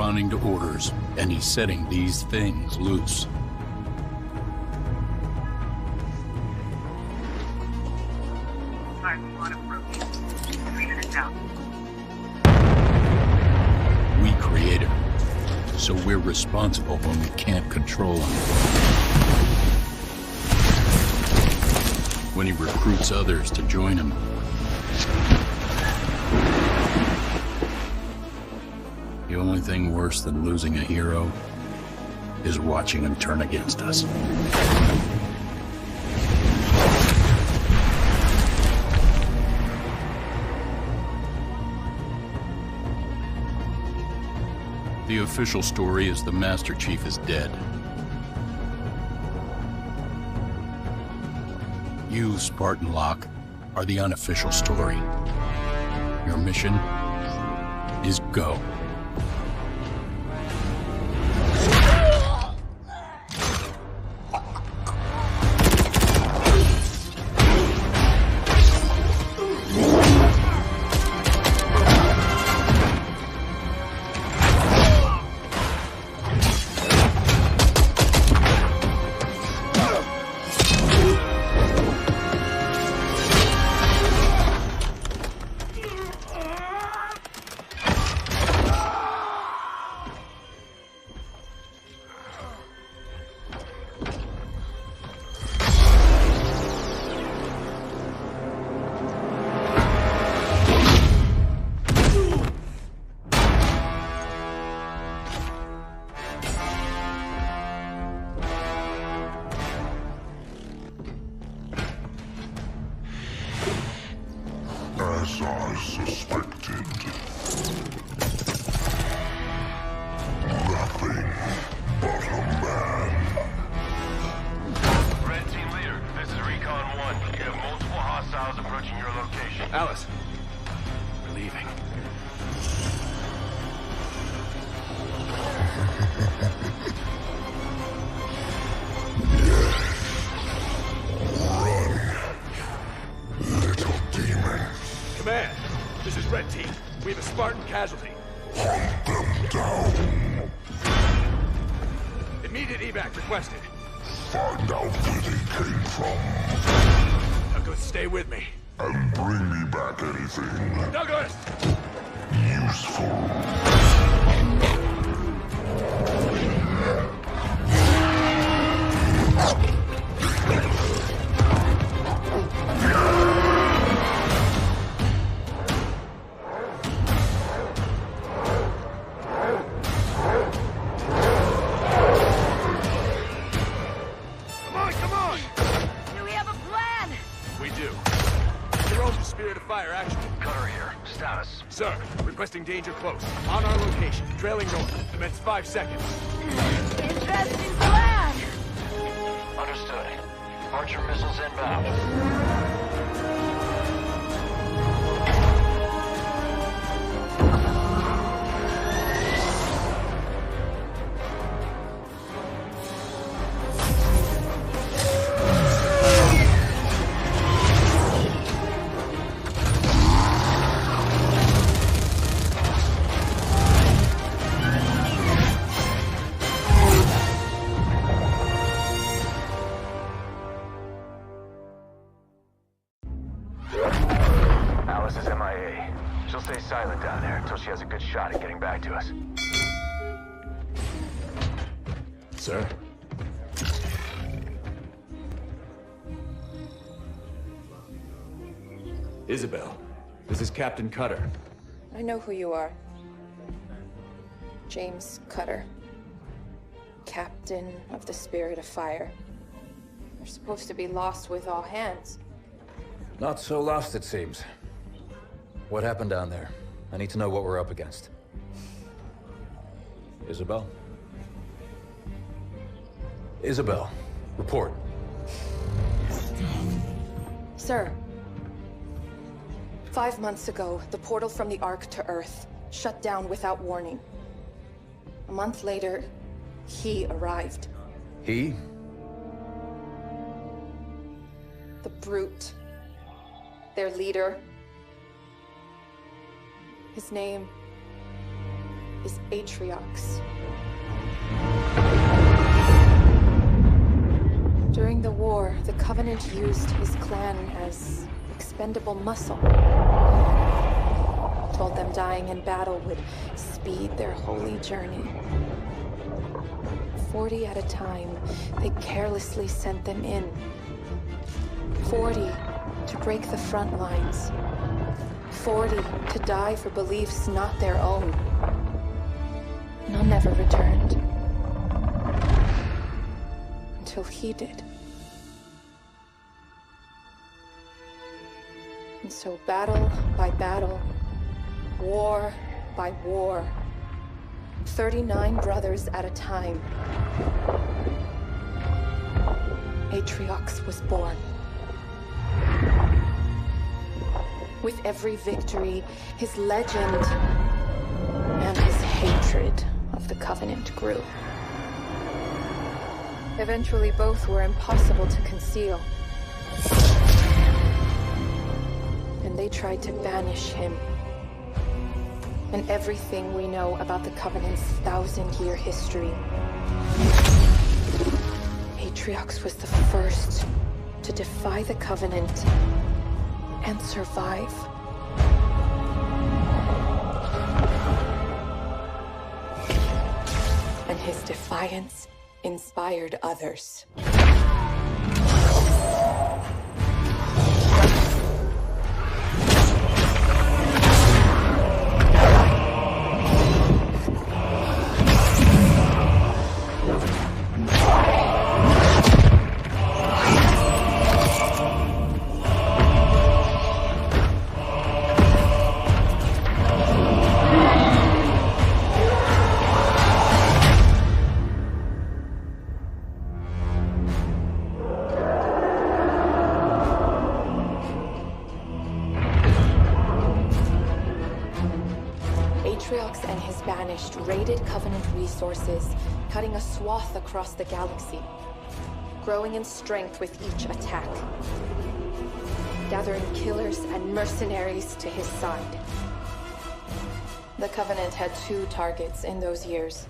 responding to orders, and he's setting these things loose. Spartan 1 approaching. 3 minutes out. We created him, so we're responsible when we can't control him. When he recruits others to join him. The only thing worse than losing a hero is watching him turn against us. The official story is the Master Chief is dead. You, Spartan Locke, are the unofficial story. Your mission is go. As I suspected. Nothing but a man. Red Team Leader, this is Recon 1. You have multiple hostiles approaching your location. Alice, we're leaving. Little demon. Command, this is Red Team. We have a Spartan casualty. Hunt them down. Immediate evac requested. Find out where they came from. Douglas, stay with me. And bring me back anything Douglas! useful. Come on! Do we have a plan? We do. Jerome, Spirit of Fire, action. Cutter here. Status. Sir, requesting danger close. On our location, trailing north. Commence 5 seconds. Interesting plan. Understood. Archer missiles inbound. Alice is MIA. She'll stay silent down there until she has a good shot at getting back to us. Sir? Isabel, this is Captain Cutter. I know who you are. James Cutter. Captain of the Spirit of Fire. You're supposed to be lost with all hands. Not so lost, it seems. What happened down there? I need to know what we're up against. Isabel? Isabel, report. Sir. 5 months ago, the portal from the Ark to Earth shut down without warning. A month later, he arrived. He? The Brute. Their leader. His name is Atriox. During the war, the Covenant used his clan as expendable muscle. Told them dying in battle would speed their holy journey. 40 at a time, they carelessly sent them in. 40 to break the front lines. 40 to die for beliefs not their own. None ever returned. Until he did. And so battle by battle, war by war, 39 brothers at a time, Atriox was born. With every victory, his legend and his hatred of the Covenant grew. Eventually, both were impossible to conceal. And they tried to banish him. And everything we know about the Covenant's 1,000-year history. Atriox was the first to defy the Covenant and survive. And his defiance inspired others. Atriox and his Banished raided Covenant resources, cutting a swath across the galaxy, growing in strength with each attack, gathering killers and mercenaries to his side. The Covenant had two targets in those years,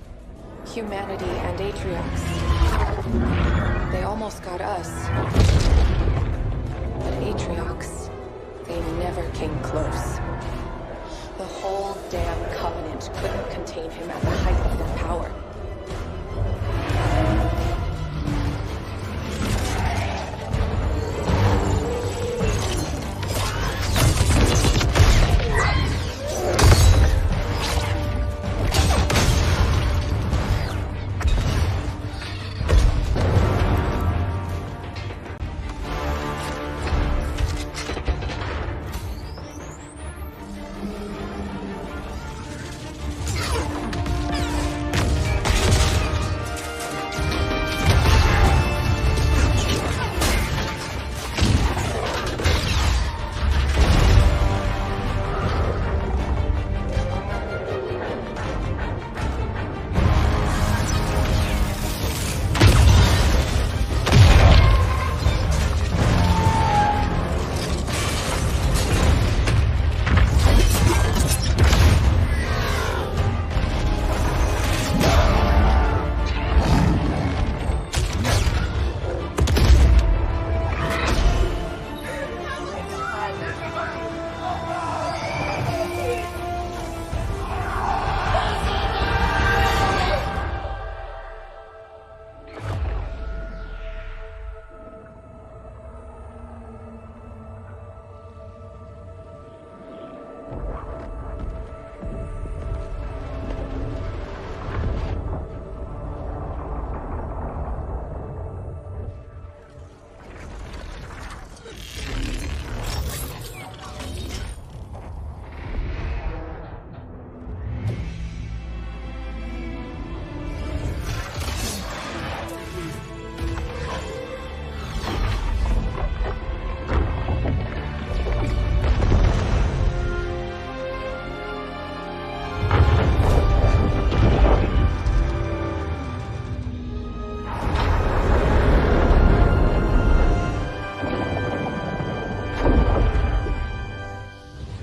humanity and Atriox. They almost got us. But Atriox, they never came close. The whole damn Covenant couldn't contain him at the height of their power.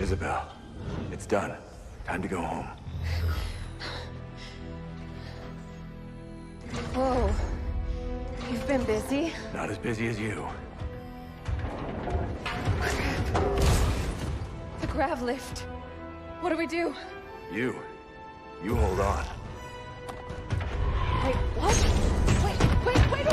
Isabel, it's done. Time to go home. been busy. Not as busy as you. The grav lift. What do we do? You hold on. Wait, what? Wait a minute!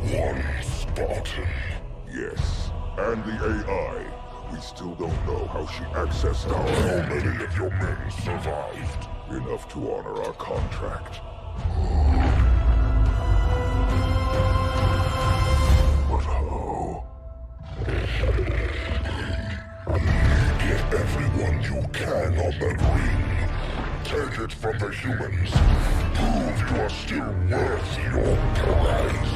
One Spartan. Yes, and the AI. We still don't know how she accessed our... How many of your men survived? Enough to honor our contract. But how? Get everyone you can on that ring. Take it from the humans. Prove you are still worth your price.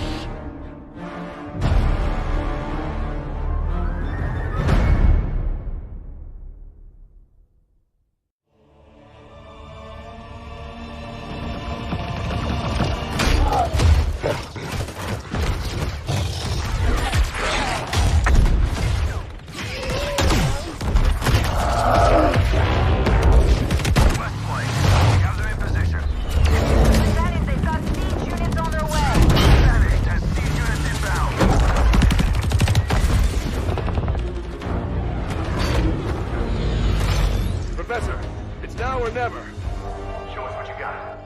Professor, it's now or never. Show us what you got.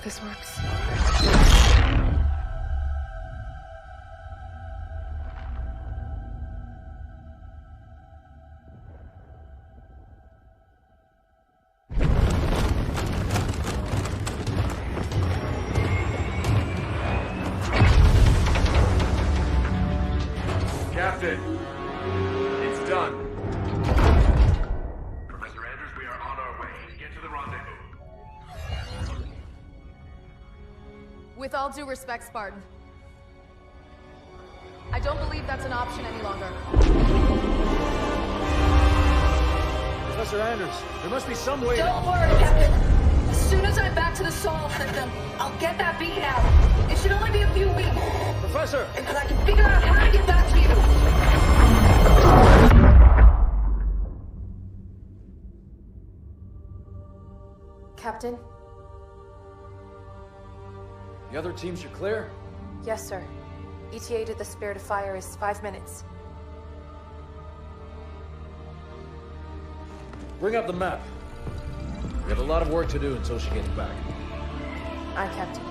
This works. Captain, it's done. Professor Andrews, we are on our way. Get to the rendezvous. With all due respect, Spartan, I don't believe that's an option any longer. Professor Andrews, there must be some way... Don't worry, Captain. As soon as I'm back to the Sol system, I'll get that beacon out. It should only be a few weeks. Professor! Because I can figure out how to get back to you. Captain? The other teams are clear? Yes, sir. ETA to the Spirit of Fire is 5 minutes. Bring up the map. We have a lot of work to do until she gets back. Aye, Captain.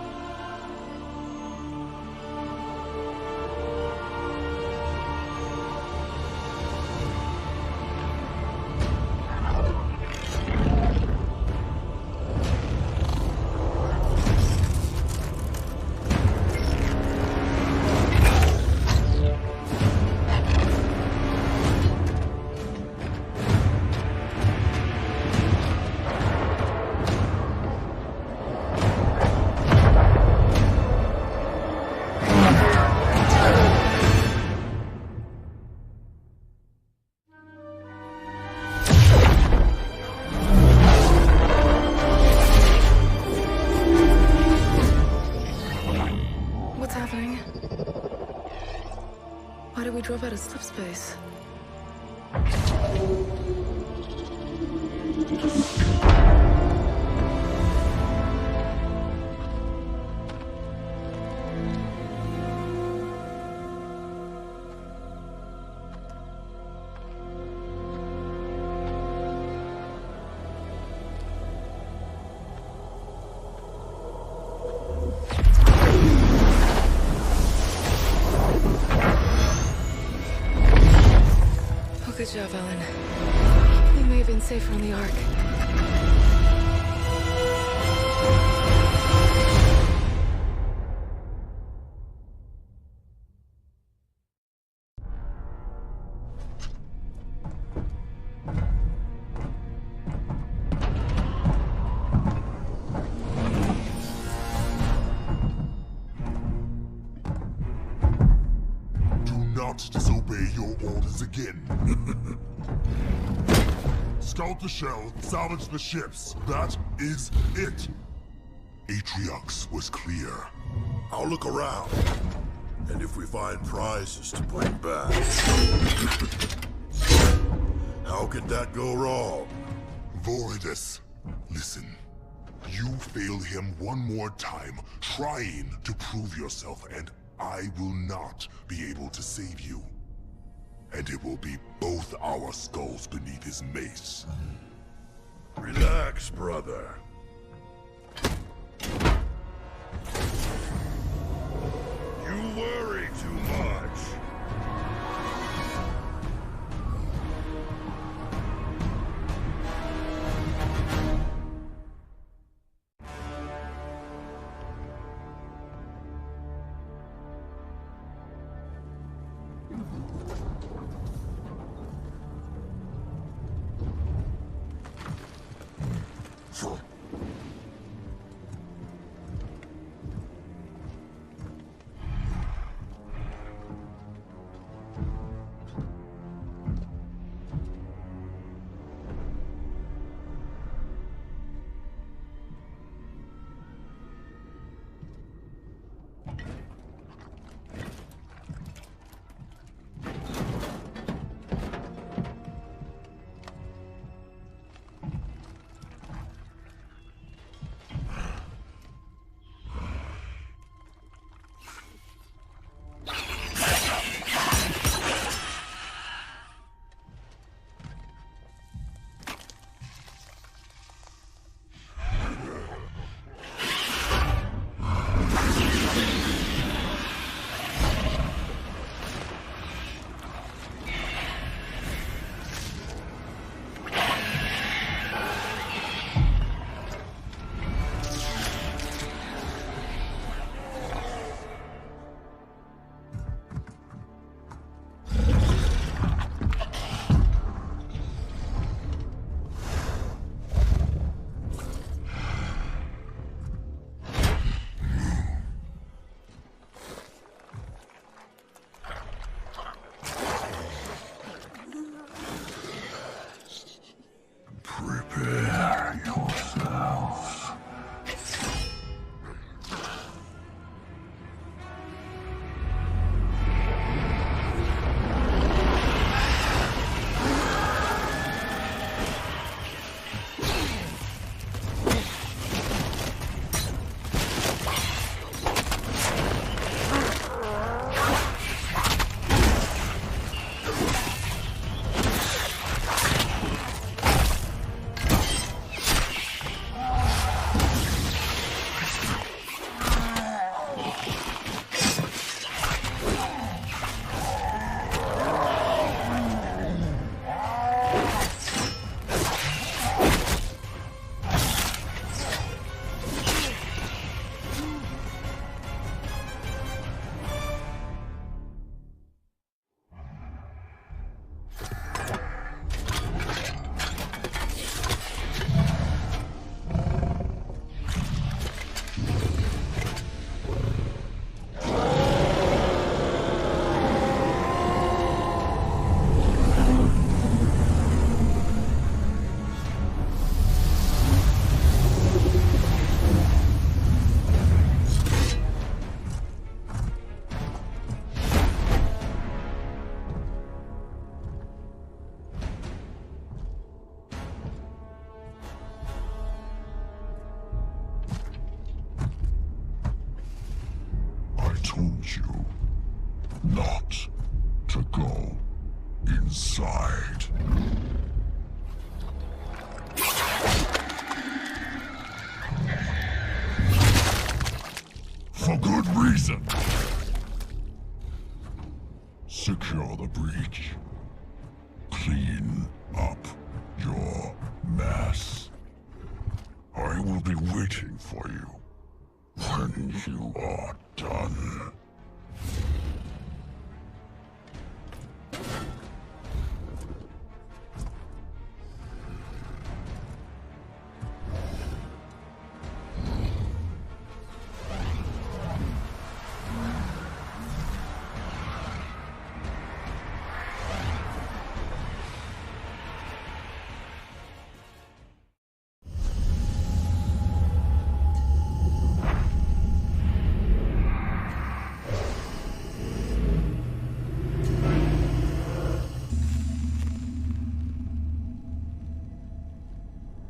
Why did we drop out of slip space? job, Ellen. They may have been safer on the Ark. Disobey your orders again. Scout the shell, salvage the ships. That is it. Atriox was clear. I'll look around. And if we find prizes to bring back... How could that go wrong? Voridus, listen. You fail him one more time, trying to prove yourself, and I will not be able to save you. And it will be both our skulls beneath his mace. Relax, brother. You worry too much. told you not to go inside. For good reason. Secure the breach. clean up your mess. I will be waiting for you when you are done.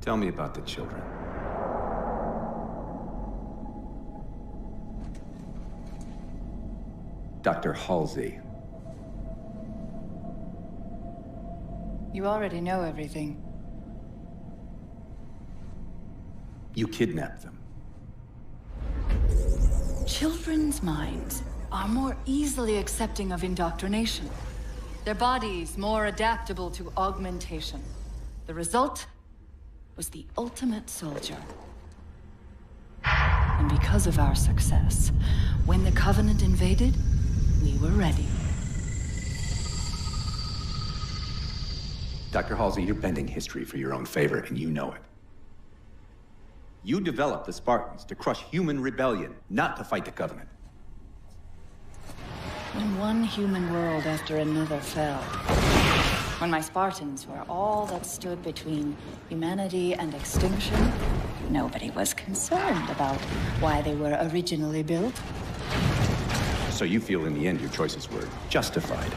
Tell me about the children. Dr. Halsey. You already know everything. You kidnapped them. Children's minds are more easily accepting of indoctrination. Their bodies more adaptable to augmentation. The result was the ultimate soldier. And because of our success, when the Covenant invaded, we were ready. Dr. Halsey, you're bending history for your own favor, and you know it. You developed the Spartans to crush human rebellion, not to fight the Covenant. When one human world after another fell, when my Spartans were all that stood between humanity and extinction, nobody was concerned about why they were originally built. So you feel in the end your choices were justified?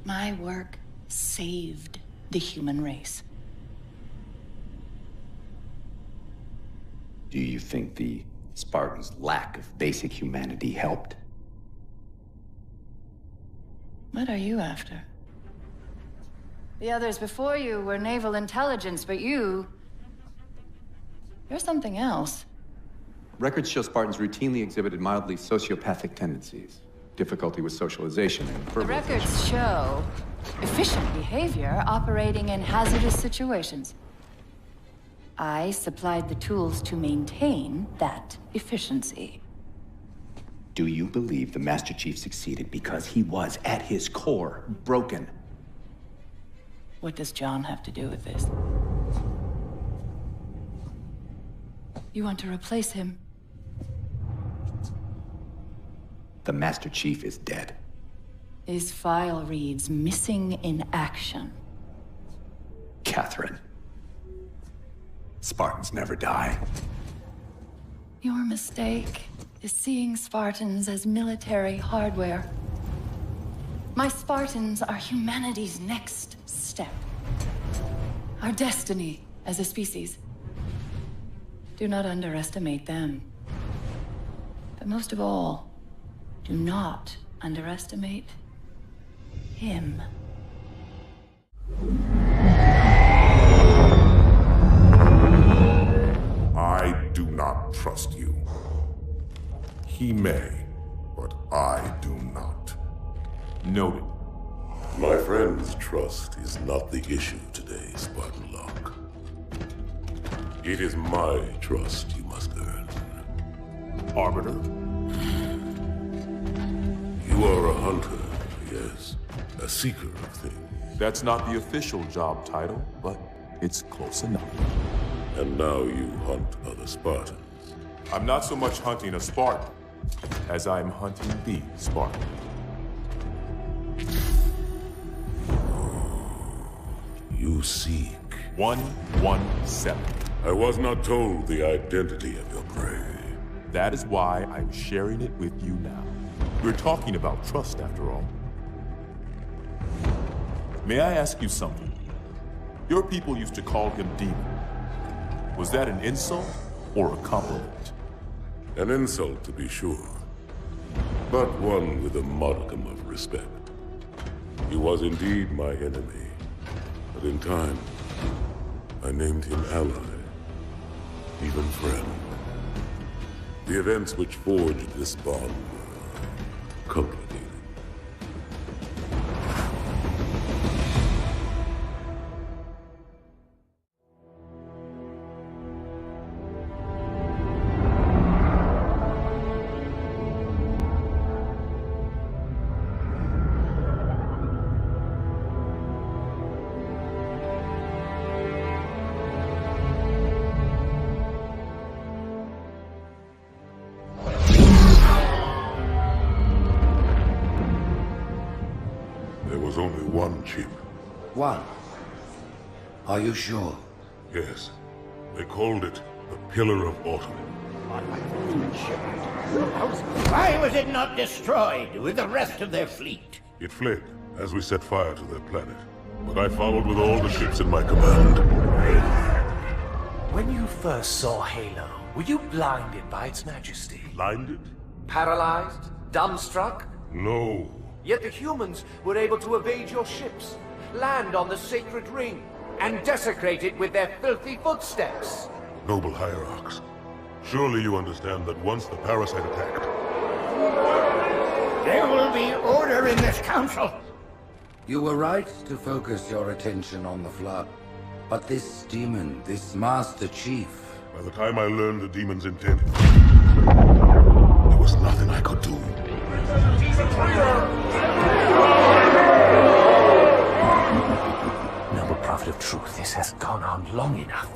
My work saved the human race. Do you think the Spartans' lack of basic humanity helped? What are you after? The others before you were naval intelligence, but you're something else. Records show Spartans routinely exhibited mildly sociopathic tendencies, difficulty with socialization, and The records show efficient behavior operating in hazardous situations. I supplied the tools to maintain that efficiency. Do you believe the Master Chief succeeded because he was, at his core, broken? What does John have to do with this? You want to replace him? The Master Chief is dead. His file reads missing in action. Catherine. Spartans never die. Your mistake is seeing Spartans as military hardware. My Spartans are humanity's next step. Our destiny as a species. Do not underestimate them. But most of all, do not underestimate him. I do not trust you. He may, but I do not. Noted. My friend's trust is not the issue today, Spartan Locke. It is my trust you must earn. Arbiter? You are a hunter, yes. A seeker of things. That's not the official job title, but it's close enough. And now you hunt other Spartans. I'm not so much hunting a Spartan as I'm hunting the Spartan. You seek 117. I was not told the identity of your prey. That is why I'm sharing it with you now. We're talking about trust, after all. May I ask you something? Your people used to call him Demon. Was that an insult or a compliment? An insult, to be sure, but one with a modicum of respect. He was indeed my enemy, but in time, I named him ally, even friend. The events which forged this bond were complicated. 1. Are you sure? Yes. They called it the Pillar of Autumn. Why was it not destroyed with the rest of their fleet? It fled as we set fire to their planet. But I followed with all the ships in my command. When you first saw Halo, were you blinded by its majesty? Blinded? Paralyzed? Dumbstruck? No. Yet the humans were able to evade your ships, land on the sacred ring, and desecrate it with their filthy footsteps. Noble hierarchs, surely you understand that once the parasite attacked... There will be order in this council. You were right to focus your attention on the Flood. But this demon, this Master Chief... By the time I learned the demon's intent, there was nothing I could do. Noble Prophet of Truth, this has gone on long enough.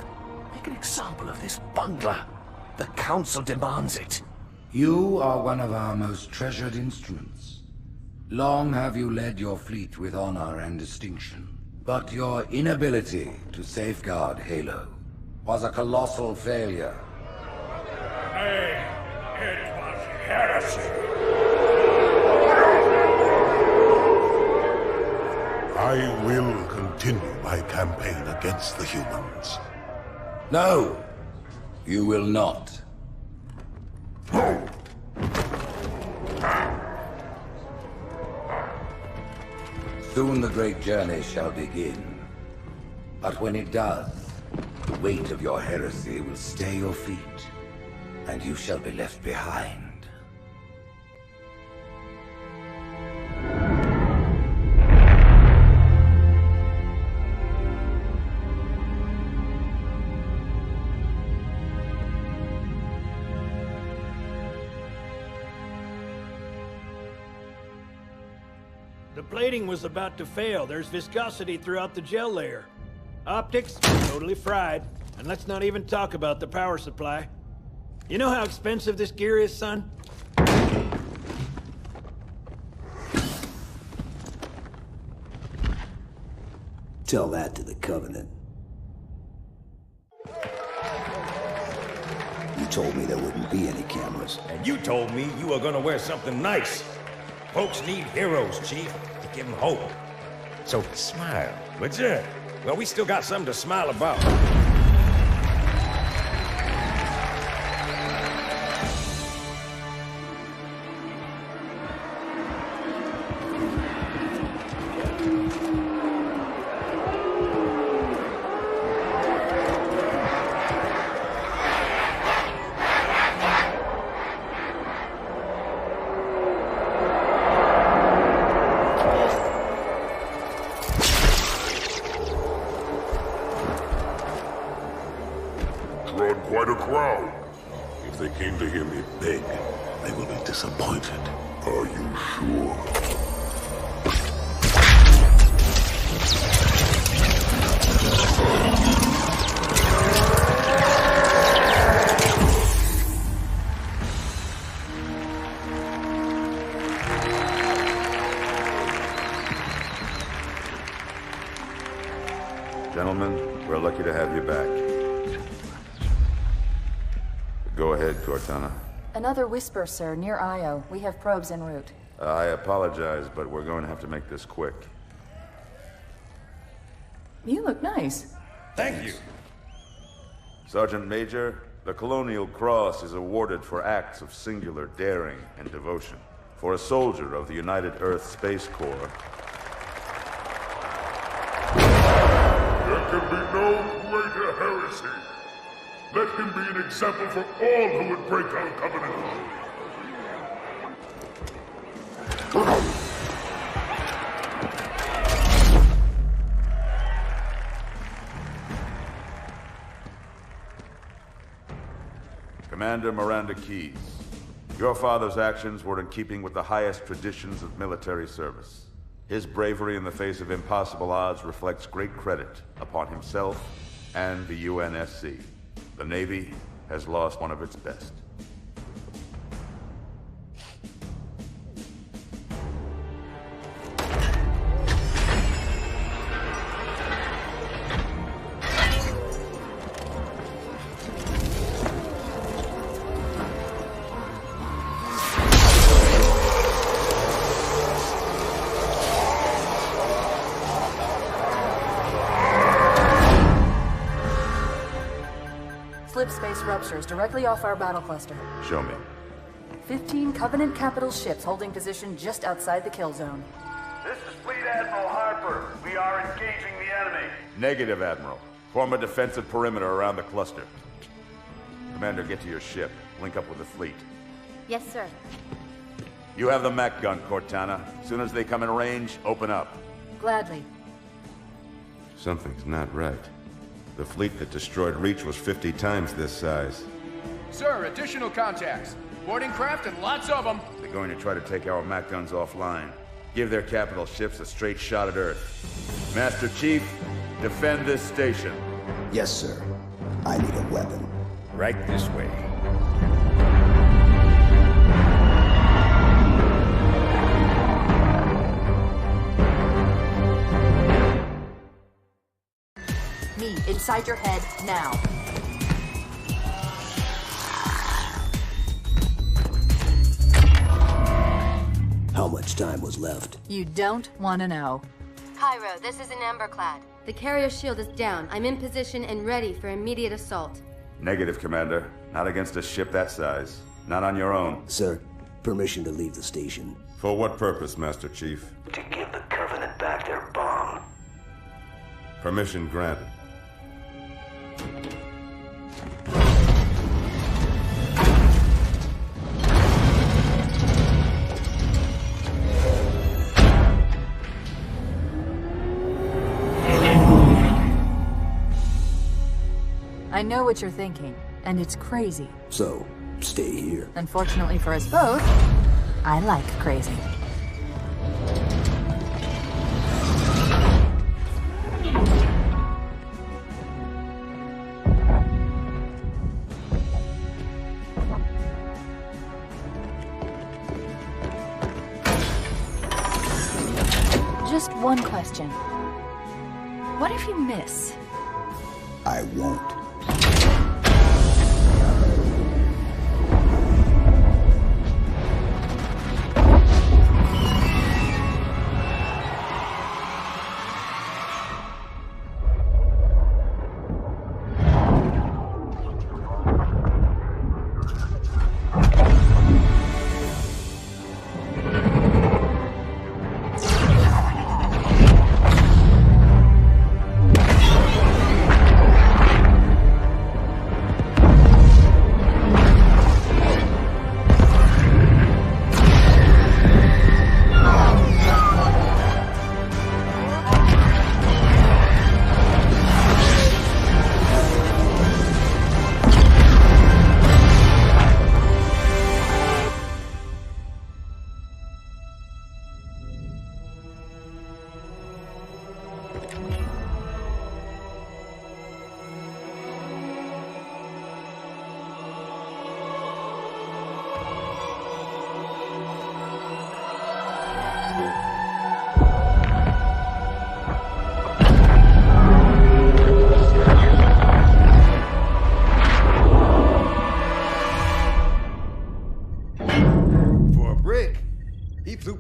Make an example of this bungler. The Council demands it. You are one of our most treasured instruments. Long have you led your fleet with honor and distinction. But your inability to safeguard Halo was a colossal failure. Hey, it was heresy. I will continue my campaign against the humans. No, you will not. Soon the great journey shall begin. But when it does, the weight of your heresy will stay your feet, and you shall be left behind. The plating was about to fail. There's viscosity throughout the gel layer. Optics, totally fried. And let's not even talk about the power supply. You know how expensive this gear is, son? Tell that to the Covenant. You told me there wouldn't be any cameras. And you told me you were gonna wear something nice. Folks need heroes, Chief, to give them hope. So smile, would you? Well, we still got something to smile about. Quite a crowd. If they came to hear me beg, they will be disappointed. Are you sure? Gentlemen, we're lucky to have you back. Go ahead, Cortana. Another whisper, sir, near Io. We have probes en route. I apologize, but we're going to have to make this quick. You look nice. Thank you. Sergeant Major, the Colonial Cross is awarded for acts of singular daring and devotion. For a soldier of the United Earth Space Corps. There can be no greater heresy. Let him be an example for all who would break our covenant. Commander Miranda Keyes, your father's actions were in keeping with the highest traditions of military service. His bravery in the face of impossible odds reflects great credit upon himself and the UNSC. The Navy has lost one of its best. thrusters directly off our battle cluster. Show me. 15 Covenant capital ships holding position just outside the kill zone. This is Fleet Admiral Harper. We are engaging the enemy. Negative, Admiral. Form a defensive perimeter around the cluster. Commander, get to your ship. Link up with the fleet. Yes, sir. You have the mech gun, Cortana. As soon as they come in range, open up. Gladly. Something's not right. The fleet that destroyed Reach was 50 times this size. Sir, additional contacts. Boarding craft and lots of them. They're going to try to take our mech guns offline. Give their capital ships a straight shot at Earth. Master Chief, defend this station. Yes, sir. I need a weapon. Right this way. Me, inside your head, now. How much time was left? You don't want to know. Cairo, this is an Emberclad. The carrier shield is down. I'm in position and ready for immediate assault. Negative, Commander. Not against a ship that size. Not on your own. Sir, permission to leave the station. For what purpose, Master Chief? To give the Covenant back their bomb. Permission granted. I know what you're thinking, and it's crazy. So, stay here. Unfortunately for us both, I like crazy. Just one question. What if you miss? I won't.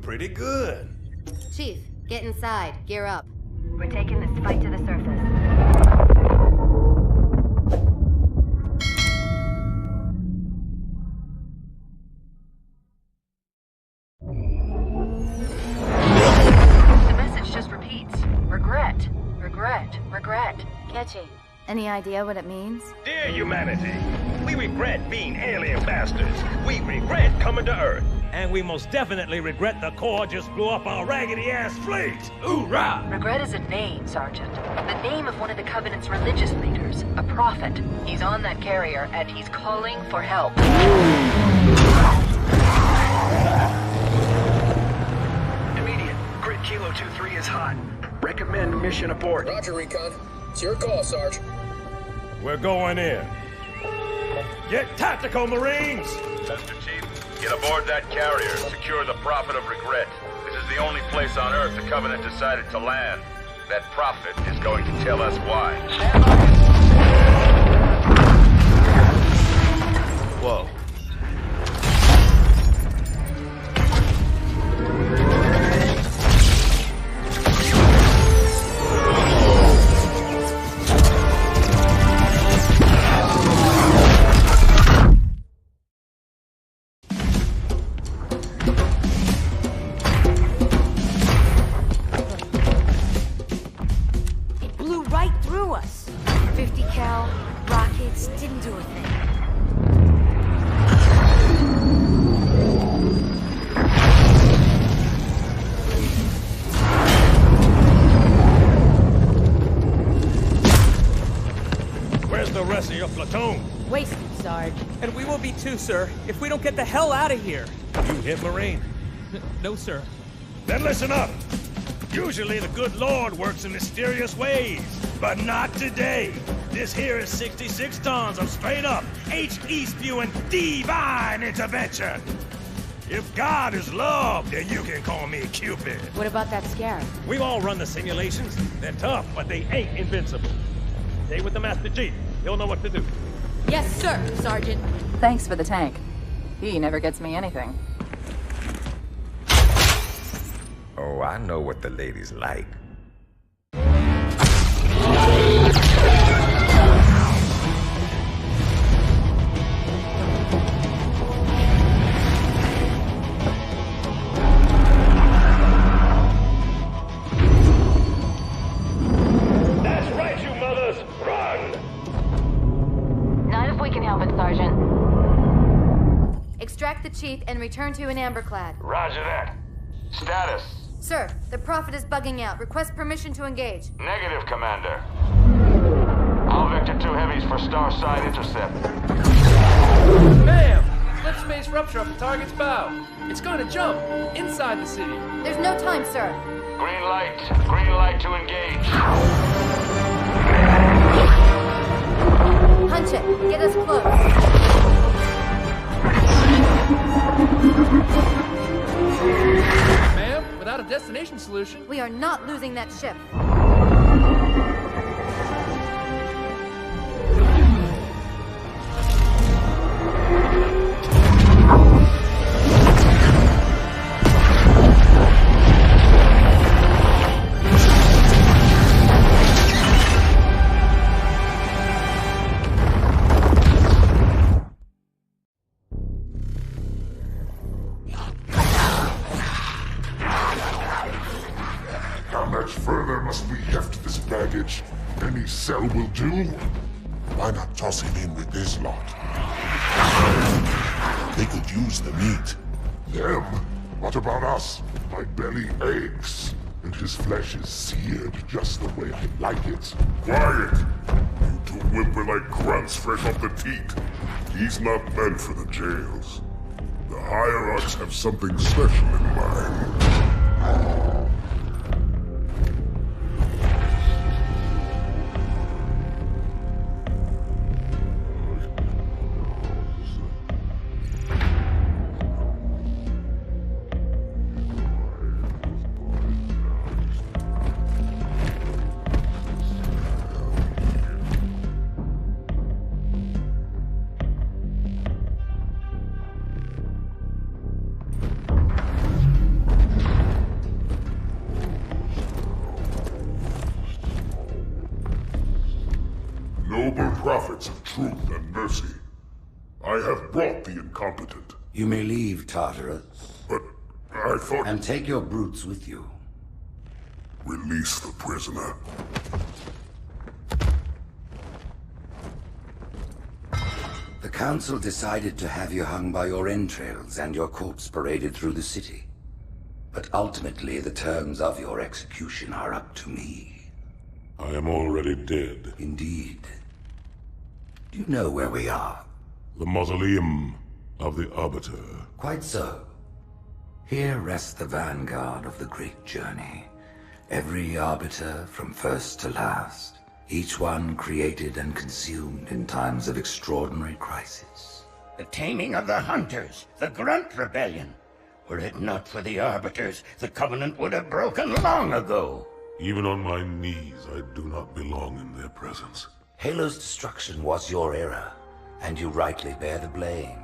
Pretty good. Chief, get inside. Gear up. We're taking this fight to the surface. The message just repeats. Regret. Regret. Regret. Catchy. Any idea what it means? Dear humanity, we regret being alien bastards. We regret coming to Earth. And we most definitely regret the Corps just blew up our raggedy-ass fleet! Hoorah! Regret is a name, Sergeant. The name of one of the Covenant's religious leaders. A prophet. He's on that carrier, and he's calling for help. Immediate. Grid Kilo 2-3 is hot. Recommend mission abort. Roger, Recon. It's your call, Sarge. We're going in. Get tactical, Marines! Master Chief, get aboard that carrier. Secure the Prophet of Regret. This is the only place on Earth the Covenant decided to land. That Prophet is going to tell us why. Whoa. Sarge. And we will be too, sir, if we don't get the hell out of here. You hit Marine? No, sir. Then listen up. Usually the good Lord works in mysterious ways, but not today. This here is 66 tons of straight-up, HE-spewing divine intervention. If God is love, then you can call me Cupid. What about that scare? We've all run the simulations. They're tough, but they ain't invincible. Stay with the Master Chief. He'll know what to do. Yes, sir, Sergeant. Thanks for the tank. He never gets me anything. Oh, I know what the ladies like. That's right, you mothers! Run! Not if we can help it, Sergeant. Extract the Chief and return to an amberclad. Roger that. Status. Sir, the Prophet is bugging out. Request permission to engage. Negative, Commander. I'll vector 2 heavies for star side intercept. Bam! Slip space rupture up the target's bow. It's going to jump inside the city. There's no time, sir. Green light to engage. Punch it. Get us close. Ma'am, without a destination solution... We are not losing that ship. Any cell will do. Why not toss him in with this lot? They could use the meat. Them? What about us? My belly aches, and his flesh is seared just the way I like it. Quiet! You two whimper like grunts fresh off the teat. He's not meant for the jails. The hierarchs have something special in mind. Noble prophets of truth and mercy, I have brought the incompetent. You may leave, Tartarus. But I thought... And take your brutes with you. Release the prisoner. The Council decided to have you hung by your entrails and your corpse paraded through the city. But ultimately, the terms of your execution are up to me. I am already dead. Indeed. Do you know where we are? The mausoleum of the Arbiter. Quite so. Here rests the vanguard of the great journey. Every Arbiter from first to last. Each one created and consumed in times of extraordinary crisis. The taming of the Hunters, the Grunt Rebellion. Were it not for the Arbiters, the Covenant would have broken long ago. Even on my knees, I do not belong in their presence. Halo's destruction was your error, and you rightly bear the blame.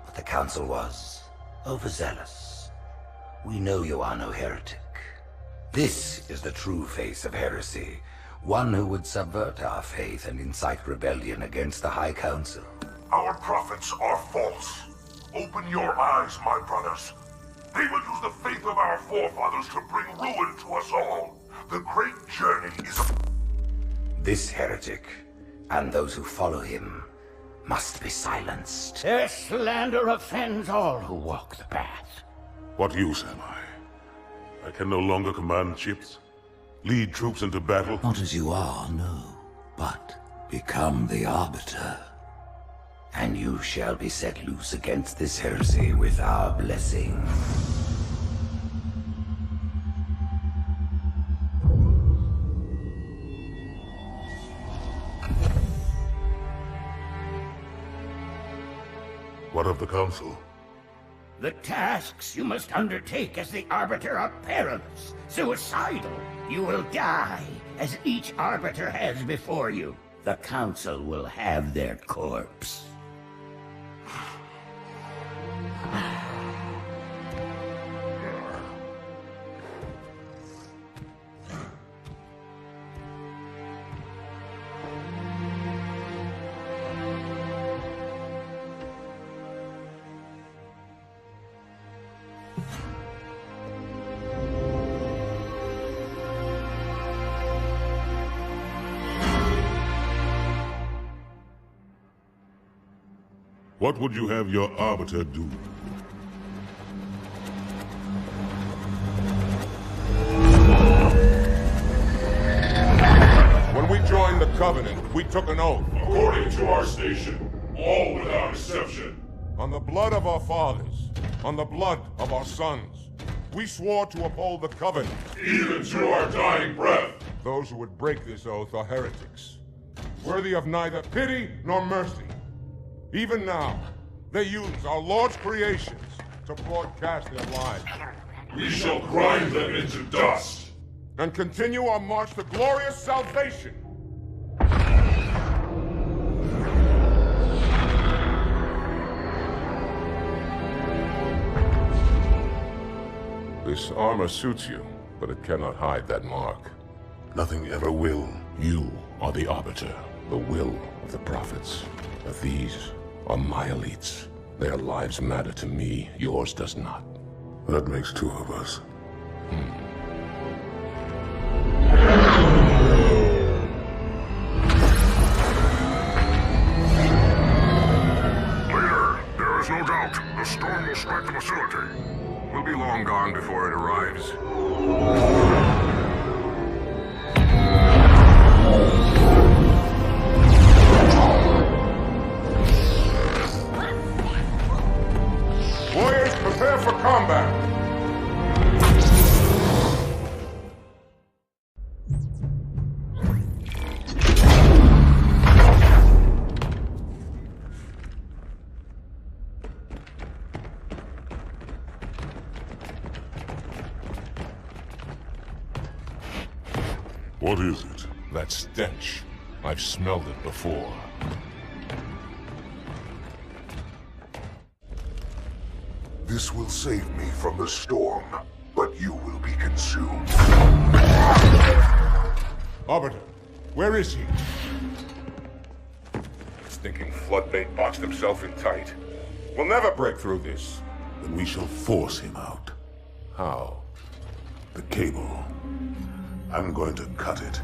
But the Council was overzealous. We know you are no heretic. This is the true face of heresy, one who would subvert our faith and incite rebellion against the High Council. Our prophets are false. Open your eyes, my brothers. They will use the faith of our forefathers to bring ruin to us all. The great journey is... This heretic, and those who follow him, must be silenced. Their slander offends all who walk the path. What use am I? I can no longer command ships, lead troops into battle. Not as you are, no. But become the Arbiter. And you shall be set loose against this heresy with our blessing. What of the Council? The tasks you must undertake as the Arbiter are perilous, suicidal. You will die, as each Arbiter has before you. The Council will have their corpse. What would you have your Arbiter do? When we joined the Covenant, we took an oath. According to our station, all without exception. On the blood of our fathers, on the blood of our sons, we swore to uphold the Covenant. Even to our dying breath. Those who would break this oath are heretics, worthy of neither pity nor mercy. Even now, they use our Lord's creations to broadcast their lies. We shall grind them into dust. And continue our march to glorious salvation. This armor suits you, but it cannot hide that mark. Nothing ever will. You are the Arbiter, the will of the prophets. But these are my elites. Their lives matter to me, yours does not. That makes two of us. Leader, there is no doubt the storm will strike the facility. We'll be long gone before it arrives. Warriors, prepare for combat! What is it? That stench. I've smelled it before. This will save me from the storm, but you will be consumed. Arbiter, where is he? Stinking floodbait boxed himself in tight. We'll never break through this. Then we shall force him out. How? The cable. I'm going to cut it.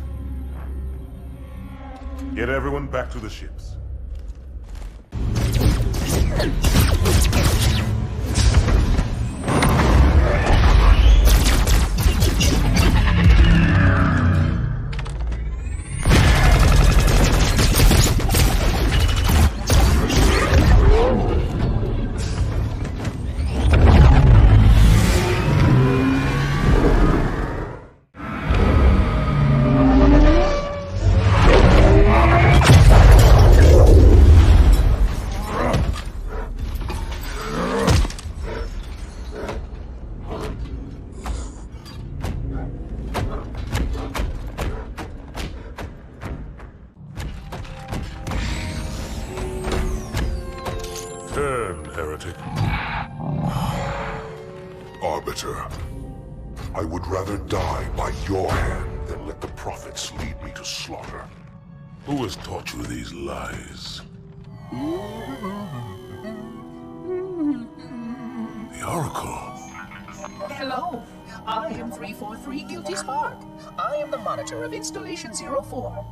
Get everyone back to the ships. Heretic. Arbiter, I would rather die by your hand than let the prophets lead me to slaughter. Who has taught you these lies? The Oracle. Hello, I am 343 Guilty Spark. I am the monitor of Installation 04.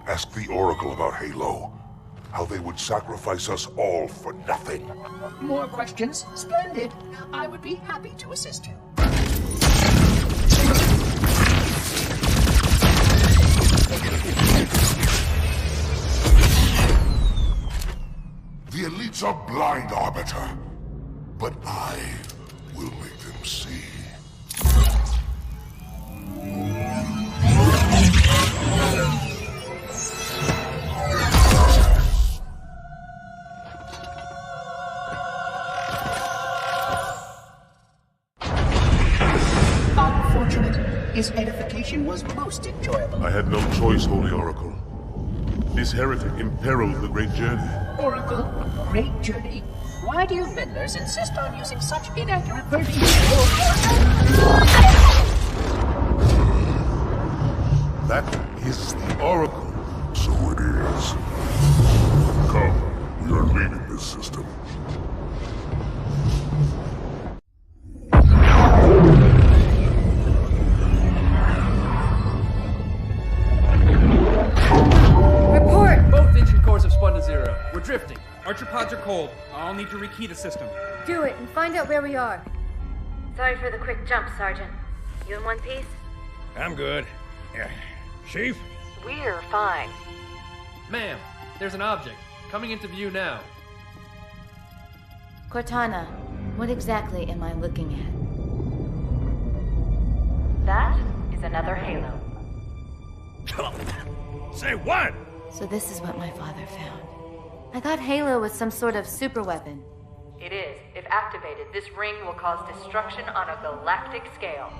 Ask the Oracle about Halo. How they would sacrifice us all for nothing. More questions? Splendid. I would be happy to assist you. The elites are blind, Arbiter. But I will make them see. Unfortunate. His edification was most enjoyable. I had no choice, Holy Oracle. This heretic imperiled the great journey. Oracle, great journey. Why do you meddlers insist on using such inaccurate versions? That is the Oracle. So it is. Come, we are leaving this system. Report! Both engine cores have spun to zero. We're drifting. Archer pods are cold. I'll need to rekey the system. Do it and find out where we are. Sorry for the quick jump, Sergeant. You in one piece? I'm good. Chief? We're fine. Ma'am, there's an object. Coming into view now. Cortana, what exactly am I looking at? That is another Halo. Say what? So this is what my father found. I thought Halo was some sort of super weapon. It is. If activated, this ring will cause destruction on a galactic scale.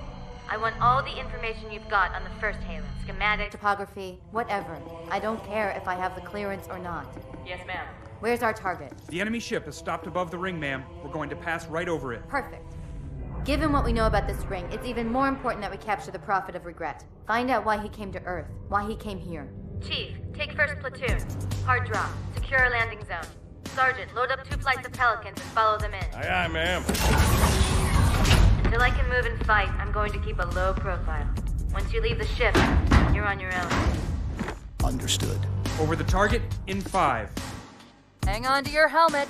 I want all the information you've got on the first Halo. Schematic, topography, whatever. I don't care if I have the clearance or not. Yes, ma'am. Where's our target? The enemy ship has stopped above the ring, ma'am. We're going to pass right over it. Perfect. Given what we know about this ring, it's even more important that we capture the Prophet of Regret. Find out why he came to Earth, why he came here. Chief, take first platoon. Hard drop. Secure landing zone. Sergeant, load up 2 flights of Pelicans and follow them in. Aye, aye, ma'am. Until I can move and fight, I'm going to keep a low profile. Once you leave the ship, you're on your own. Understood. Over the target in 5. Hang on to your helmet.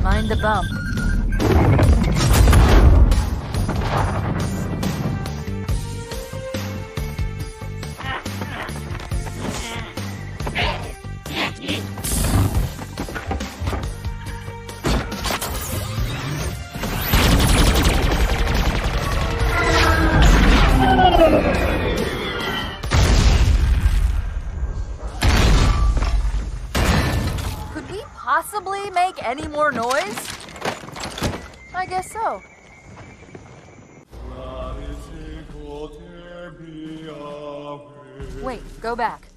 Mind the bump. Could we possibly make any more noise? I guess so. Wait, go back.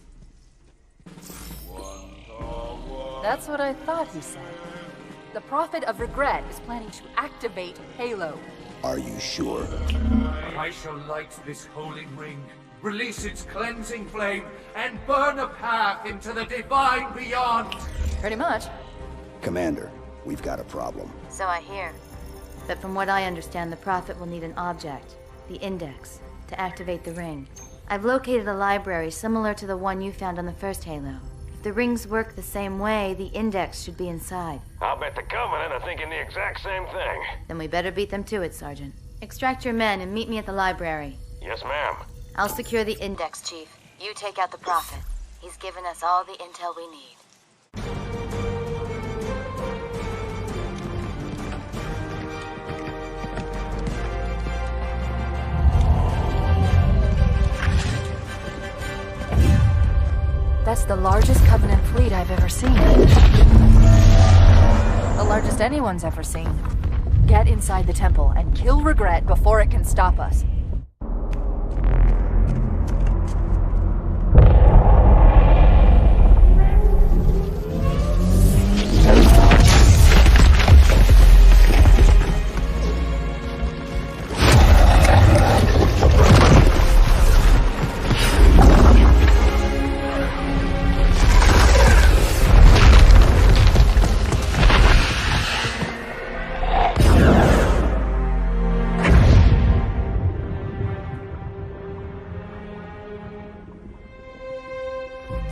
That's what I thought he said. The Prophet of Regret is planning to activate Halo. Are you sure? I shall light this holy ring, release its cleansing flame, and burn a path into the divine beyond. Pretty much. Commander, we've got a problem. So I hear. But from what I understand, the Prophet will need an object, the Index, to activate the ring. I've located a library similar to the one you found on the first Halo. If the rings work the same way, the Index should be inside. I'll bet the Covenant are thinking the exact same thing. Then we better beat them to it, Sergeant. Extract your men and meet me at the library. Yes, ma'am. I'll secure the Index, Chief. You take out the Prophet. He's given us all the intel we need. That's the largest Covenant fleet I've ever seen. The largest anyone's ever seen. Get inside the temple and kill Regret before it can stop us.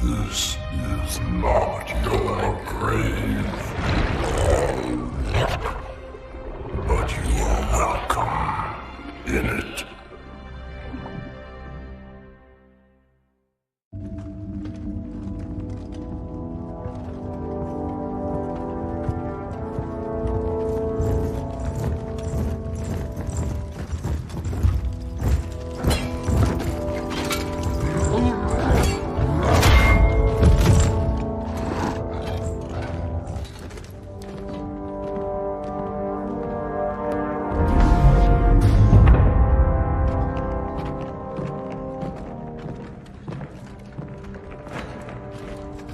This is not your grave, but you are welcome in it.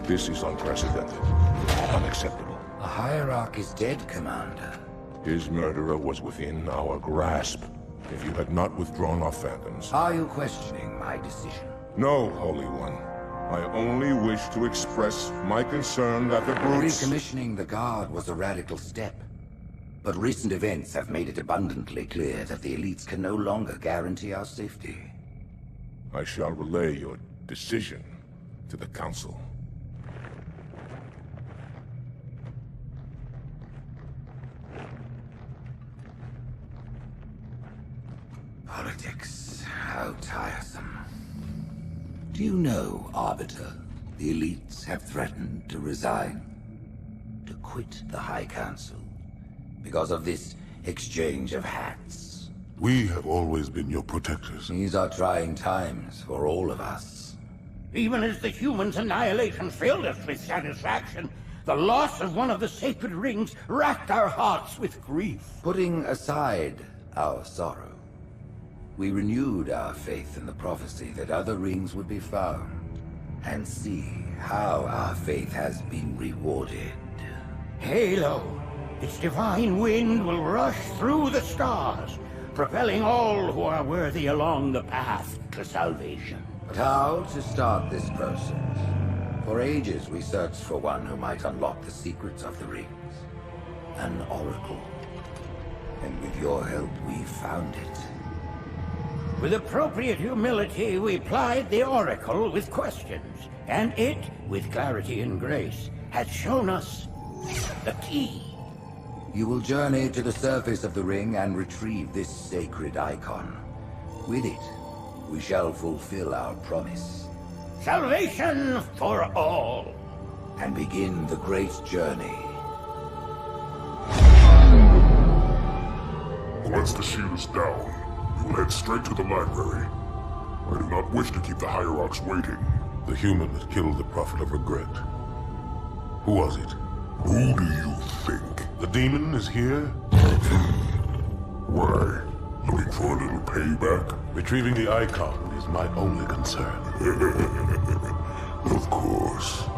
This is unprecedented. Unacceptable. The Hierarch is dead, Commander. His murderer was within our grasp. If you had not withdrawn our phantoms... Are you questioning my decision? No, Holy One. I only wish to express my concern that the brutes... Recommissioning the Guard was a radical step. But recent events have made it abundantly clear that the elites can no longer guarantee our safety. I shall relay your decision to the Council. Politics, how tiresome. Do you know, Arbiter, the elites have threatened to resign, to quit the High Council, because of this exchange of hats? We have always been your protectors. These are trying times for all of us. Even as the humans' annihilation filled us with satisfaction, the loss of one of the sacred rings racked our hearts with grief. Putting aside our sorrow, we renewed our faith in the prophecy that other rings would be found, and see how our faith has been rewarded. Halo, its divine wind will rush through the stars, propelling all who are worthy along the path to salvation. But how to start this process? For ages we searched for one who might unlock the secrets of the rings. An oracle. And with your help, we found it. With appropriate humility, we plied the Oracle with questions, and it, with clarity and grace, has shown us the key. You will journey to the surface of the ring and retrieve this sacred icon. With it, we shall fulfill our promise. Salvation for all. And begin the great journey. Once the shield is down, we will head straight to the library. I do not wish to keep the Hierarchs waiting. The human that killed the Prophet of Regret. Who was it? Who do you think? The demon is here? Why? Looking for a little payback? Retrieving the icon is my only concern. Of course.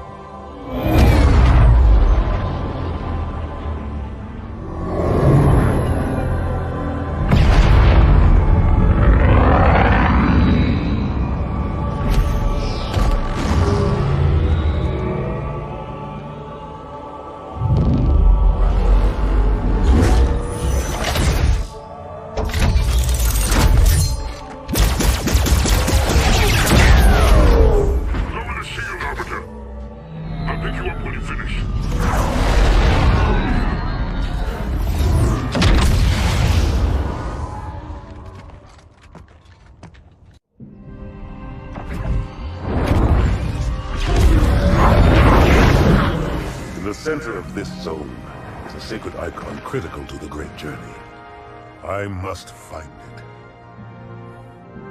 Center of this zone is a sacred icon critical to the great journey. I must find it.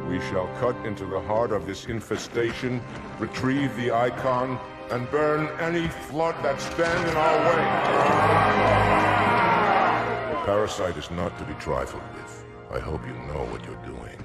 We shall cut into the heart of this infestation, retrieve the icon, and burn any flood that stand in our way. The parasite is not to be trifled with. I hope you know what you're doing.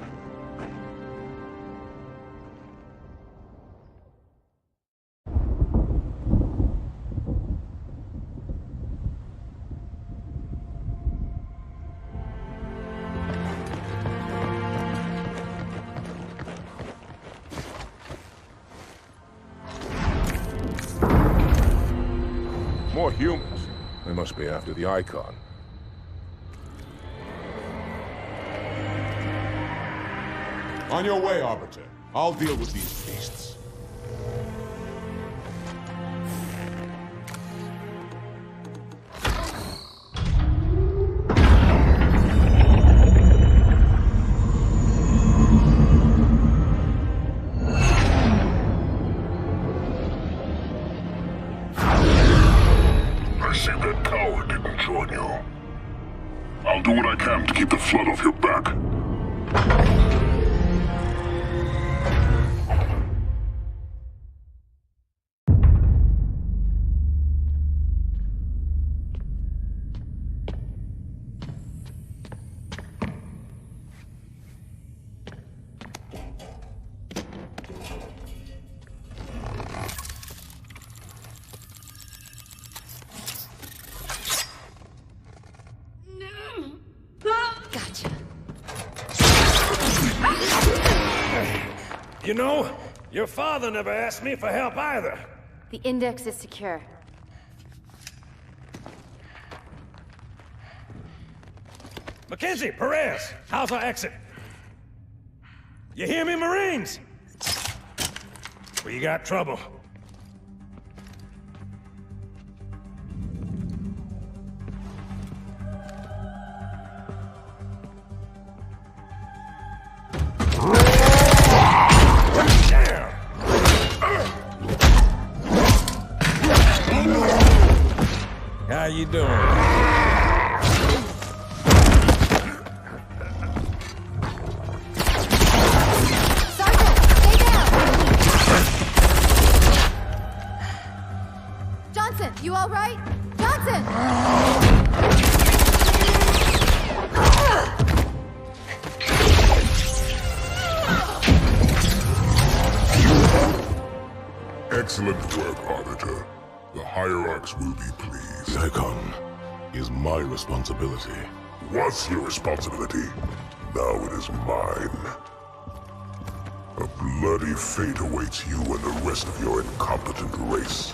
More humans. They must be after the icon. On your way, Arbiter. I'll deal with these beasts. You know, your father never asked me for help either. The index is secure. Mackenzie, Perez, how's our exit? You hear me, Marines? We got trouble. How you doing? Johnson, you all right? Johnson! Excellent work, Arbiter. The Hierarchs will be pleased. Icon is my responsibility. Was your responsibility. Now it is mine. A bloody fate awaits you and the rest of your incompetent race.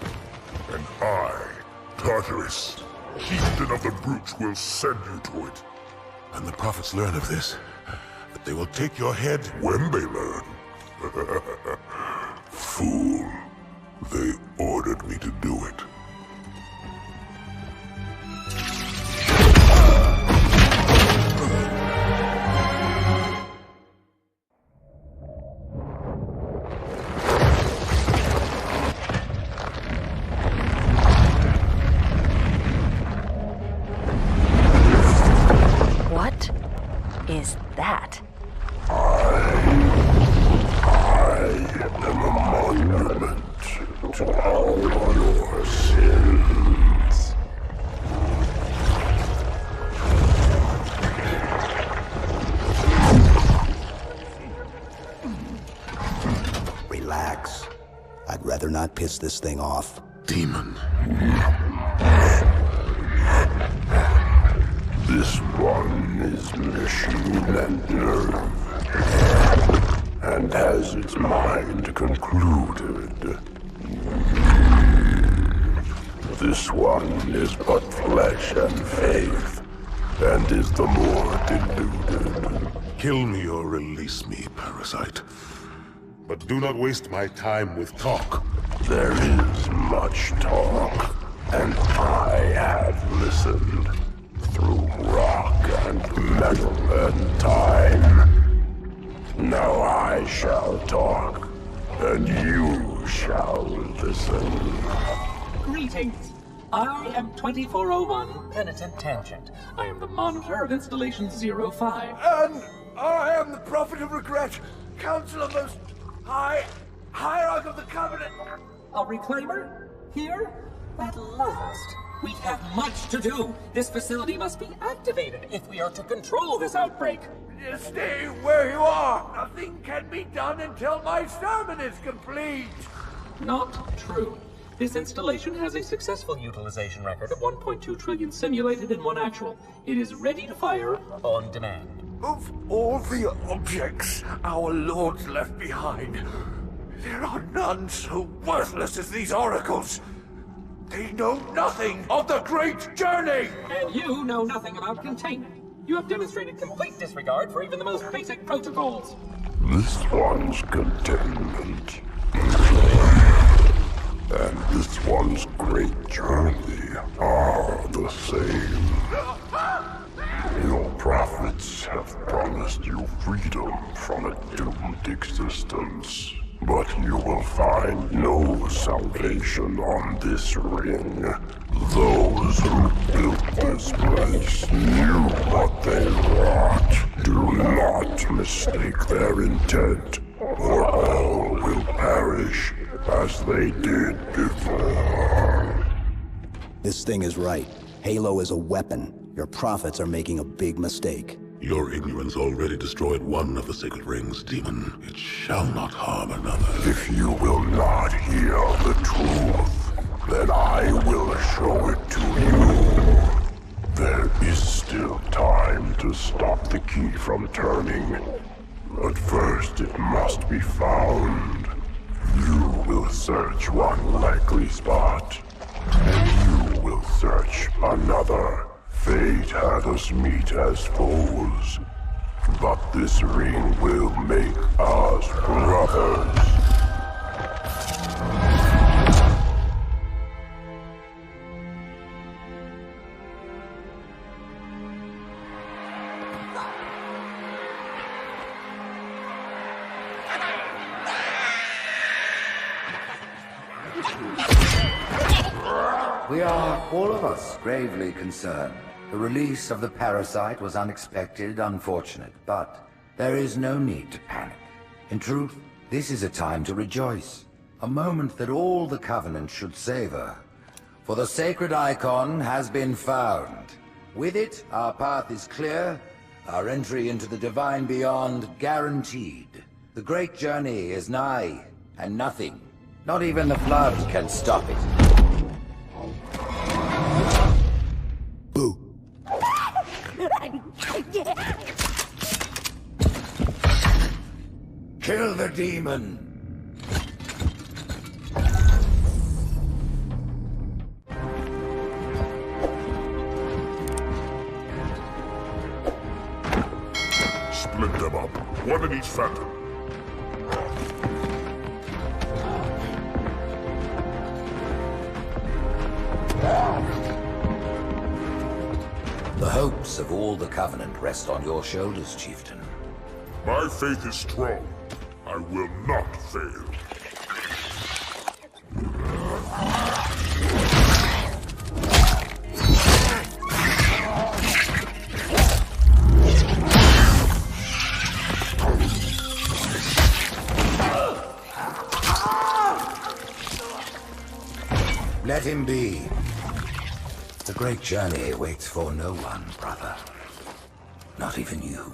And I, Tartarus, chieftain of the Brutes, will send you to it. And the prophets learn of this, that they will take your head when they learn. Fool. They ordered me to do it. What is that? I am a monument to all your sins. Relax. I'd rather not piss this thing off. Demon. This one is machine and nerve, and has its mind concluded. This one is but flesh and faith, and is the more deluded. Kill me or release me, parasite. But do not waste my time with talk. There is much talk, and I have listened. Through rock and metal and time. Now I shall talk, and you shall listen. Greetings. I am 2401 Penitent Tangent. I am the monitor of Installation 05. And I am the Prophet of Regret, Counselor Most High, Hierarch of the Covenant. A reclaimer? Here? At last. We have much to do. This facility must be activated if we are to control this outbreak. Stay where you are. Nothing can be done until my sermon is complete. Not true. This installation has a successful utilization record of 1.2 trillion simulated and 1 actual. It is ready to fire on demand. Of all the objects our lords left behind, there are none so worthless as these oracles. They know nothing of the great journey! And you know nothing about containment. You have demonstrated complete disregard for even the most basic protocols. This one's containment. And this one's great journey are the same. Your prophets have promised you freedom from a doomed existence. But you will find no salvation on this ring. Those who built this place knew what they wrought. Do not mistake their intent, or all will perish as they did before. This thing is right. Halo is a weapon. Your prophets are making a big mistake. Your ignorance already destroyed one of the sacred rings, demon. It shall not harm another. If you will not hear the truth, then I will show it to you. There is still time to stop the key from turning. But first it must be found. You will search one likely spot, and you will search another. Fate had us meet as foes, but this ring will make us brothers. We are, all of us, gravely concerned. The release of the parasite was unexpected, unfortunate, but there is no need to panic. In truth, this is a time to rejoice. A moment that all the Covenant should savor. For the sacred icon has been found. With it, our path is clear, our entry into the divine beyond guaranteed. The great journey is nigh, and nothing, not even the flood, can stop it. Boo. Kill the demon! Split them up, one in each phantom. The hopes of all the Covenant rest on your shoulders, Chieftain. My faith is strong. I will not fail. Let him be. The great journey waits for no one, brother. Not even you.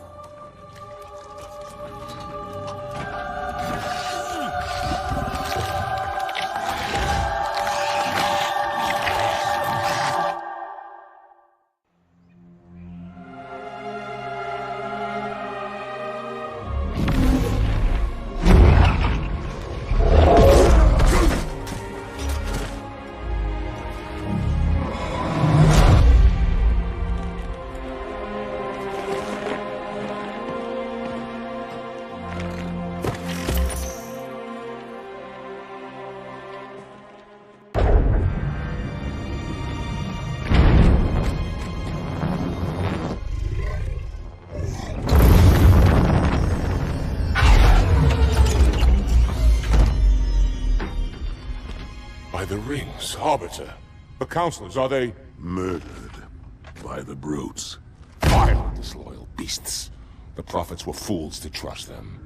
The rings, Arbiter. The counselors, are they... Murdered by the brutes. Vile, disloyal beasts. The prophets were fools to trust them.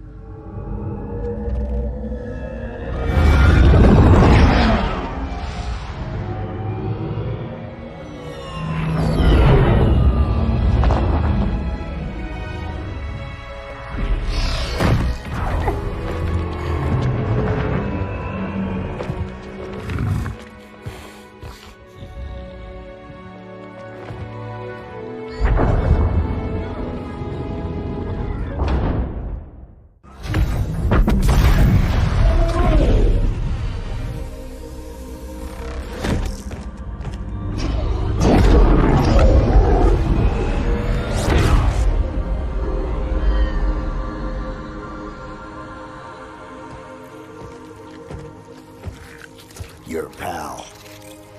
Your pal.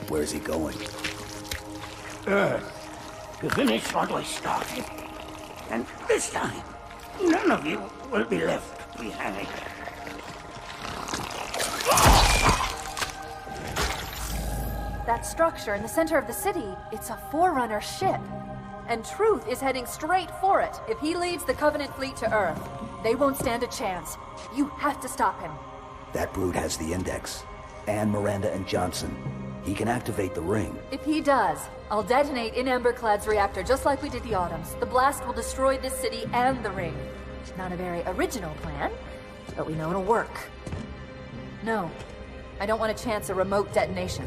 Where's he going? Earth, to finish what we started. And this time, none of you will be left behind. That structure in the center of the city, it's a Forerunner ship. And Truth is heading straight for it. If he leads the Covenant fleet to Earth, they won't stand a chance. You have to stop him. That brute has the Index. And Miranda and Johnson. He can activate the ring. If he does, I'll detonate in Emberclad's reactor just like we did the Autumn's. The blast will destroy this city and the ring. Not a very original plan, but we know it'll work. No, I don't want to chance a remote detonation.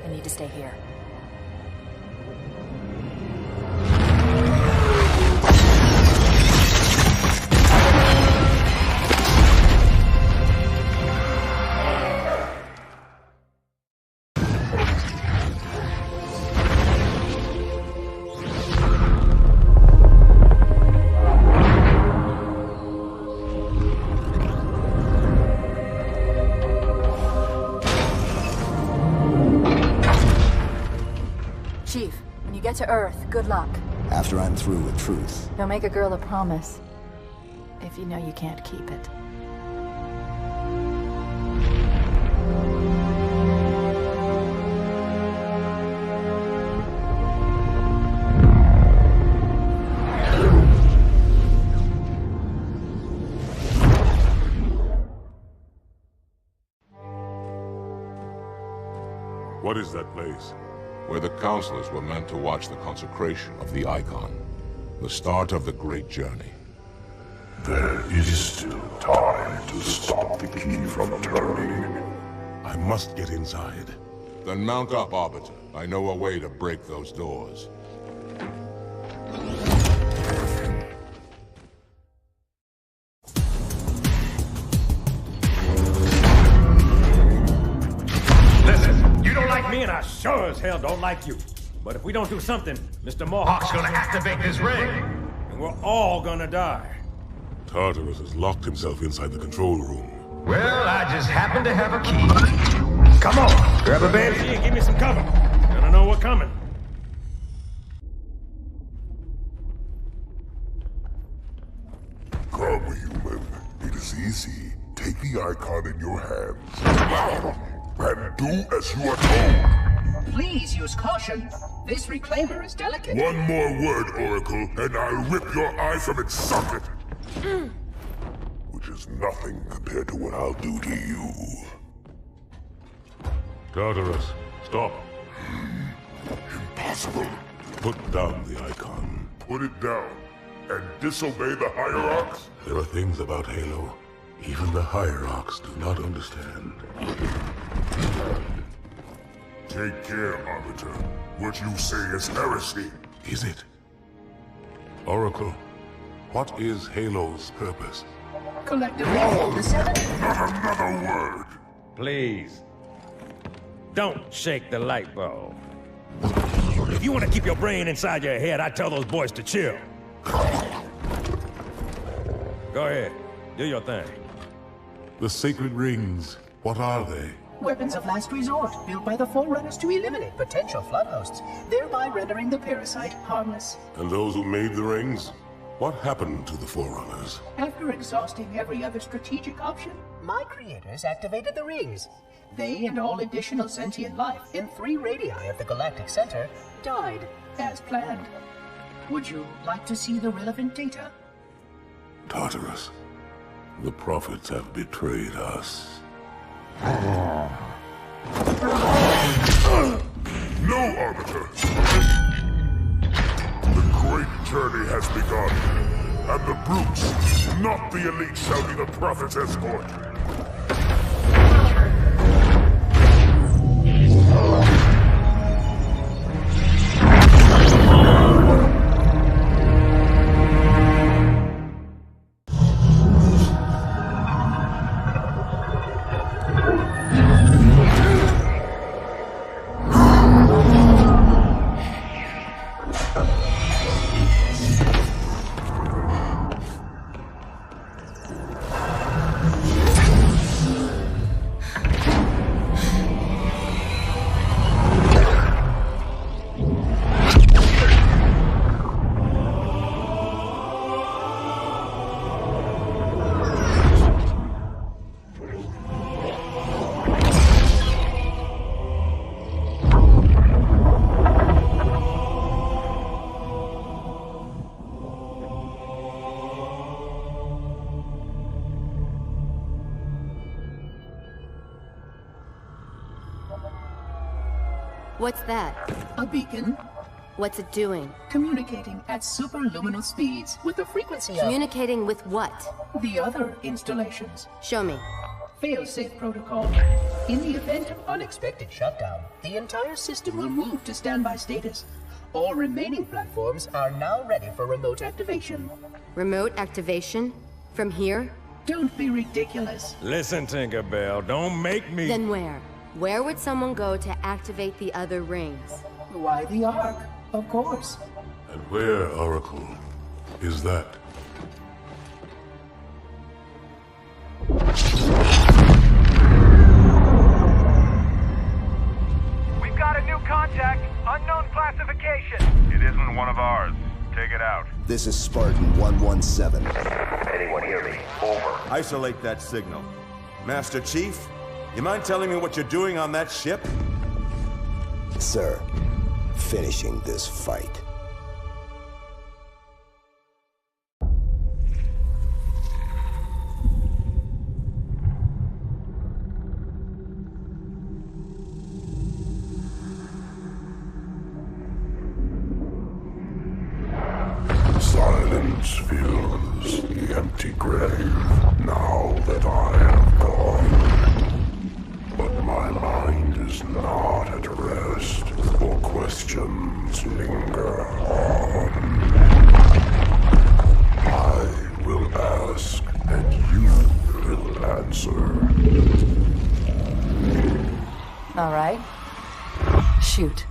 I need to stay here. headed to Earth. Good luck. After I'm through with truth. Don't make a girl a promise if you know you can't keep it. What is that place? Where the counselors were meant to watch the consecration of the icon. The start of the great journey. There is still time to stop the key from turning. I must get inside. Then mount up, Arbiter. I know a way to break those doors. Listen, you don't like me and I sure as hell don't like you. But if we don't do something, Mr. Mohawk's gonna activate this ring. And we're all gonna die. Tartarus has locked himself inside the control room. Well, I just happen to have a key. Come on, grab a bench and give me some cover. I don't know what's coming. Come, human. It is easy. Take the icon in your hands. And do as you are told. Please use caution. This reclaimer is delicate. One more word, Oracle, and I'll rip your eye from its socket. Which is nothing compared to what I'll do to you. Tartarus, stop. Impossible. Put down the icon. Put it down and disobey the Hierarchs? There are things about Halo even the Hierarchs do not understand. Take care, Arbiter. What you say is heresy. Is it? Oracle, what is Halo's purpose? Collectively, the seven. Not another word. Please. Don't shake the light bulb. If you want to keep your brain inside your head, I tell those boys to chill. Go ahead. Do your thing. The sacred rings, what are they? Weapons of last resort, built by the Forerunners to eliminate potential flood hosts, thereby rendering the parasite harmless. And those who made the rings? What happened to the Forerunners? After exhausting every other strategic option, my creators activated the rings. They and all additional sentient life in 3 radii of the galactic center died as planned. Would you like to see the relevant data? Tartarus, the prophets have betrayed us. No, Arbiter! The great journey has begun, and the brutes, not the elite, shall be the prophet's escort. What's that? A beacon. What's it doing? Communicating at superluminal speeds with the frequency of... Communicating with what? The other installations. Show me. Fail-safe protocol. In the event of unexpected shutdown, the entire system will move to standby status. All remaining platforms are now ready for remote activation. Remote activation? From here? Don't be ridiculous. Listen, Tinkerbell, don't make me... Then where? Where would someone go to activate the other rings? Why the Ark? Of course. And where, Oracle, is that? We've got a new contact, unknown classification. This is Spartan 117. Anyone hear me? Over. Isolate that signal. Master Chief, you mind telling me what you're doing on that ship? Sir, finishing this fight. Silence fills the empty grave now that I have gone. But my mind is not at rest, for questions linger on. I will ask, and you will answer. All right. Shoot.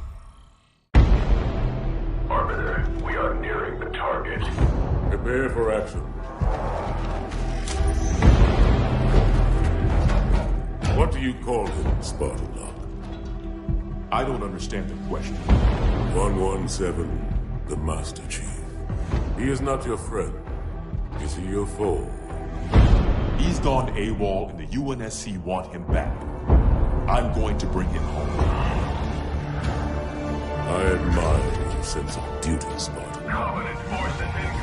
Arbiter, we are nearing the target. Prepare for action. What do you call him, Spartan? I don't understand the question. 117, the Master Chief. He is not your friend. Is he your foe? He's gone AWOL and the UNSC want him back. I'm going to bring him home. I admire your sense of duty, Spartan. Covenant force incoming.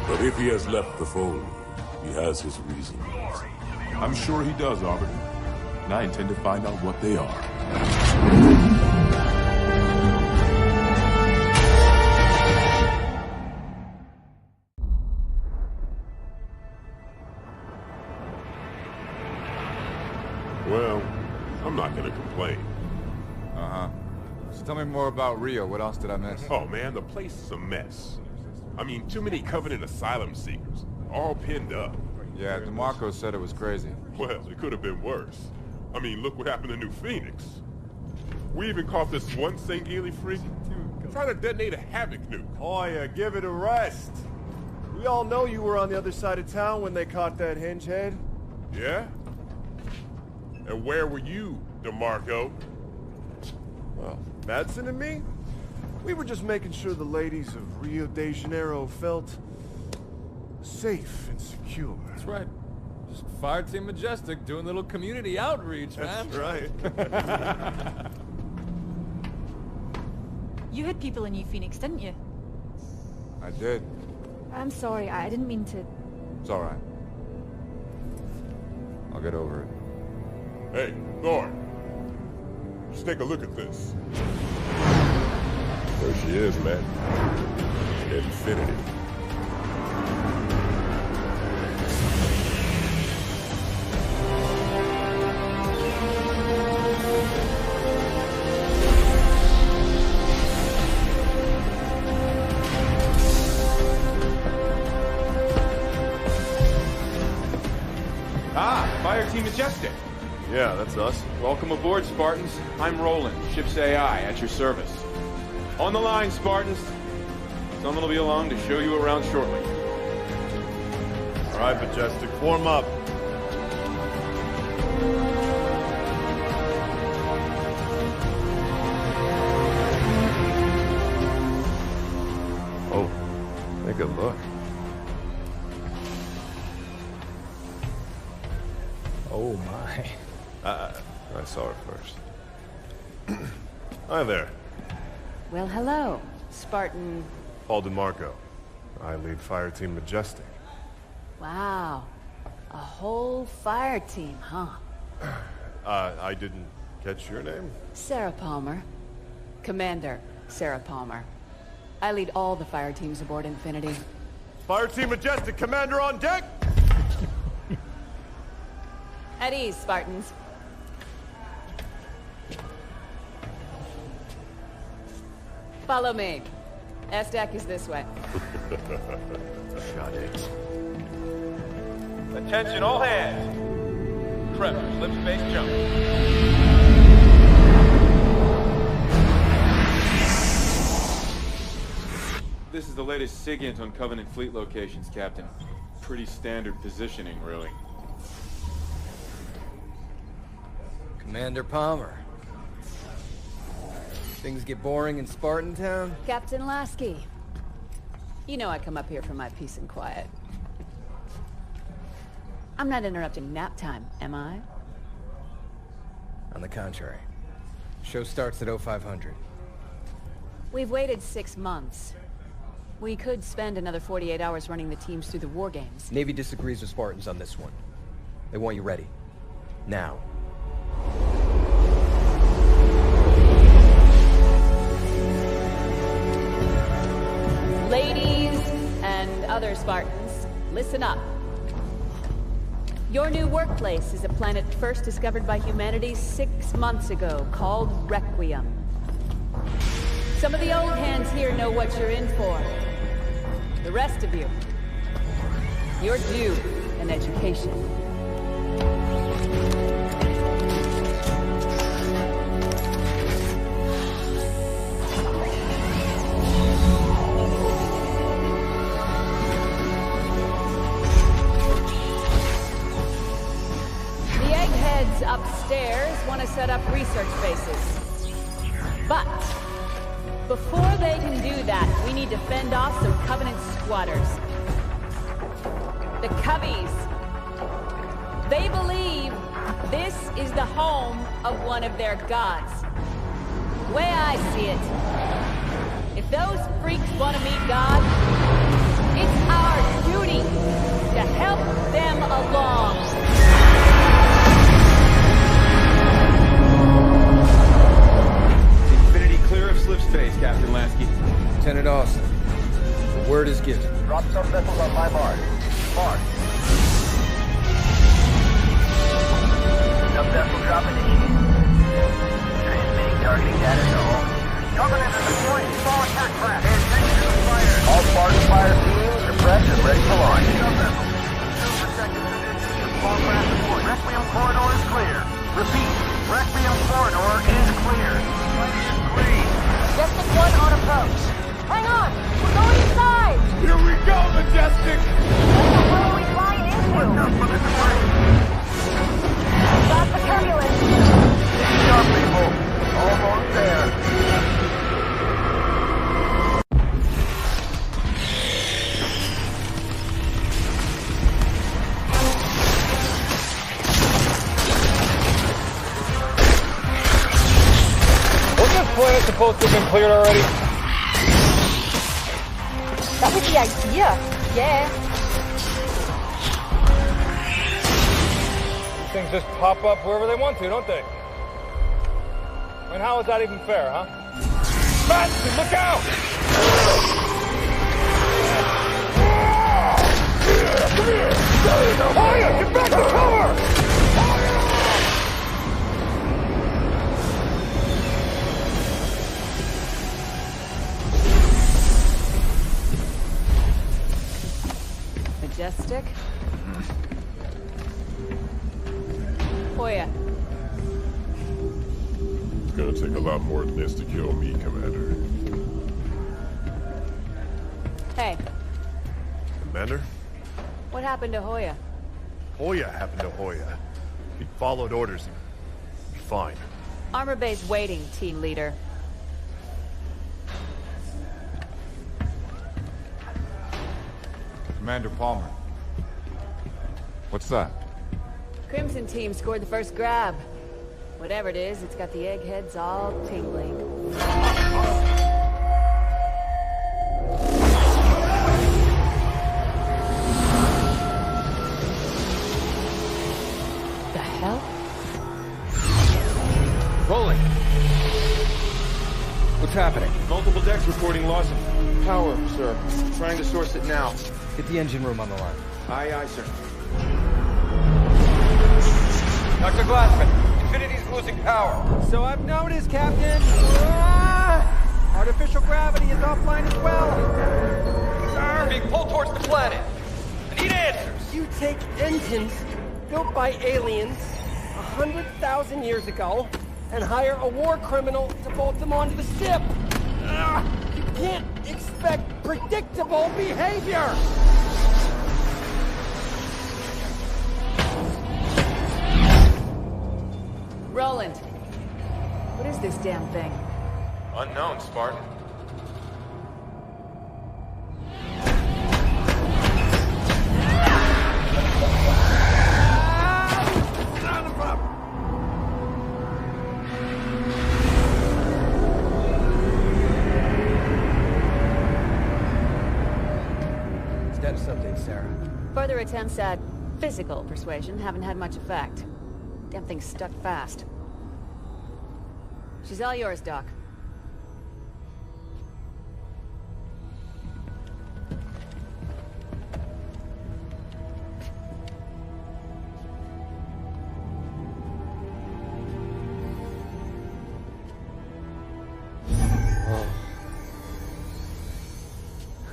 But if he has left the fold, he has his reasons. I'm sure he does, Arbiter. And I intend to find out what they are. Well, I'm not gonna complain. Uh-huh. So tell me more about Rio. What else did I miss? Oh man, the place is a mess. I mean, too many Covenant asylum seekers, all pinned up. Yeah, DeMarco said it was crazy. Well, it could have been worse. I mean, look what happened to New Phoenix. We even caught this one St. Geely freak trying to detonate a Havoc nuke. Oh yeah, give it a rest. We all know you were on the other side of town when they caught that hinge head. Yeah? And where were you, DeMarco? Well, Madsen and me? We were just making sure the ladies of Rio de Janeiro felt safe and secure. That's right. Just Fireteam Majestic doing a little community outreach, man. That's right. You had people in New Phoenix, didn't you? I did. I'm sorry, I didn't mean to... It's all right. I'll get over it. Hey, Thor. Just take a look at this. There she is, man. Infinity. Fireteam Majestic. Yeah, that's us. Welcome aboard, Spartans. I'm Roland, ship's AI, at your service. On the line, Spartans. Someone will be along to show you around shortly. All right, Majestic, form up. Oh, take a look. Oh my. I saw her first. Hi there. Well, hello, Spartan. Paul DeMarco. I lead Fireteam Majestic. Wow. A whole fire team, huh? I didn't catch your name? Sarah Palmer. Commander Sarah Palmer. I lead all the fire teams aboard Infinity. Fireteam Majestic, Commander on deck! At ease, Spartans. Follow me. S-Deck is this way. Shut it. Attention all hands. Trevor, slip space jump. This is the latest SIGINT on Covenant fleet locations, Captain. Pretty standard positioning, really. Commander Palmer. Things get boring in Spartan Town? Captain Lasky. You know I come up here for my peace and quiet. I'm not interrupting nap time, am I? On the contrary. Show starts at 0500. We've waited 6 months. We could spend another 48 hours running the teams through the war games. Navy disagrees with Spartans on this one. They want you ready. Now. Ladies and other Spartans, listen up. Your new workplace is a planet first discovered by humanity 6 months ago, called Requiem. Some of the old hands here know what you're in for. The rest of you, you're due an education. The eggheads upstairs want to set up research bases. But before they can do that, we need to fend off some Covenant squatters. The Cubbies. They believe this is the home of one of their gods. The way I see it, if those freaks want to meet God, it's our duty to help them along. Clear of slip space, Captain Lasky. Lieutenant Austin, the word is given. Drop some vessels on my mark. Mark. Sub vessel dropping to east. Transmitting targeting data to all. Covenant is deploying small attack craft. Pay attention to the fire. All Spartan fire teams are prepped and ready for launch. Sub vessel. Protected position. Small craft deployed. Requiem corridor is clear. Repeat. Requiem corridor is clear. Majestic 1 on approach. Hang on! We're going inside! Here we go, Majestic! What are we flying into? Stop the turbulence! Keep up, people. Almost there. Planet's supposed to have been cleared already. That was the idea. Yeah. These things just pop up wherever they want to, don't they? I mean, how is that even fair, huh? Spartan, look out! Come here! Fire! Get back to cover! Majestic. Hoya. It's gonna take a lot more than this to kill me, Commander. Hey, Commander? what happened to Hoya? Hoya happened to Hoya. He followed orders. He'd be fine. Armor base waiting, team leader. Commander Palmer. What's that? Crimson team scored the first grab. Whatever it is, it's got the eggheads all tingling. The hell? Rolling. What's happening? Multiple decks reporting loss of power, sir. Trying to source it now. Get the engine room on the line. Aye, aye, sir. Dr. Glassman, Infinity's losing power. So I've noticed, Captain. Artificial gravity is offline as well. We're being pulled towards the planet. I need answers. You take engines built by aliens 100,000 years ago and hire a war criminal to bolt them onto the ship. You can't expect predictable behavior. Roland, what is this damn thing? Unknown, Spartan. Sarah? Further attempts at physical persuasion haven't had much effect. Damn thing's stuck fast. She's all yours, Doc.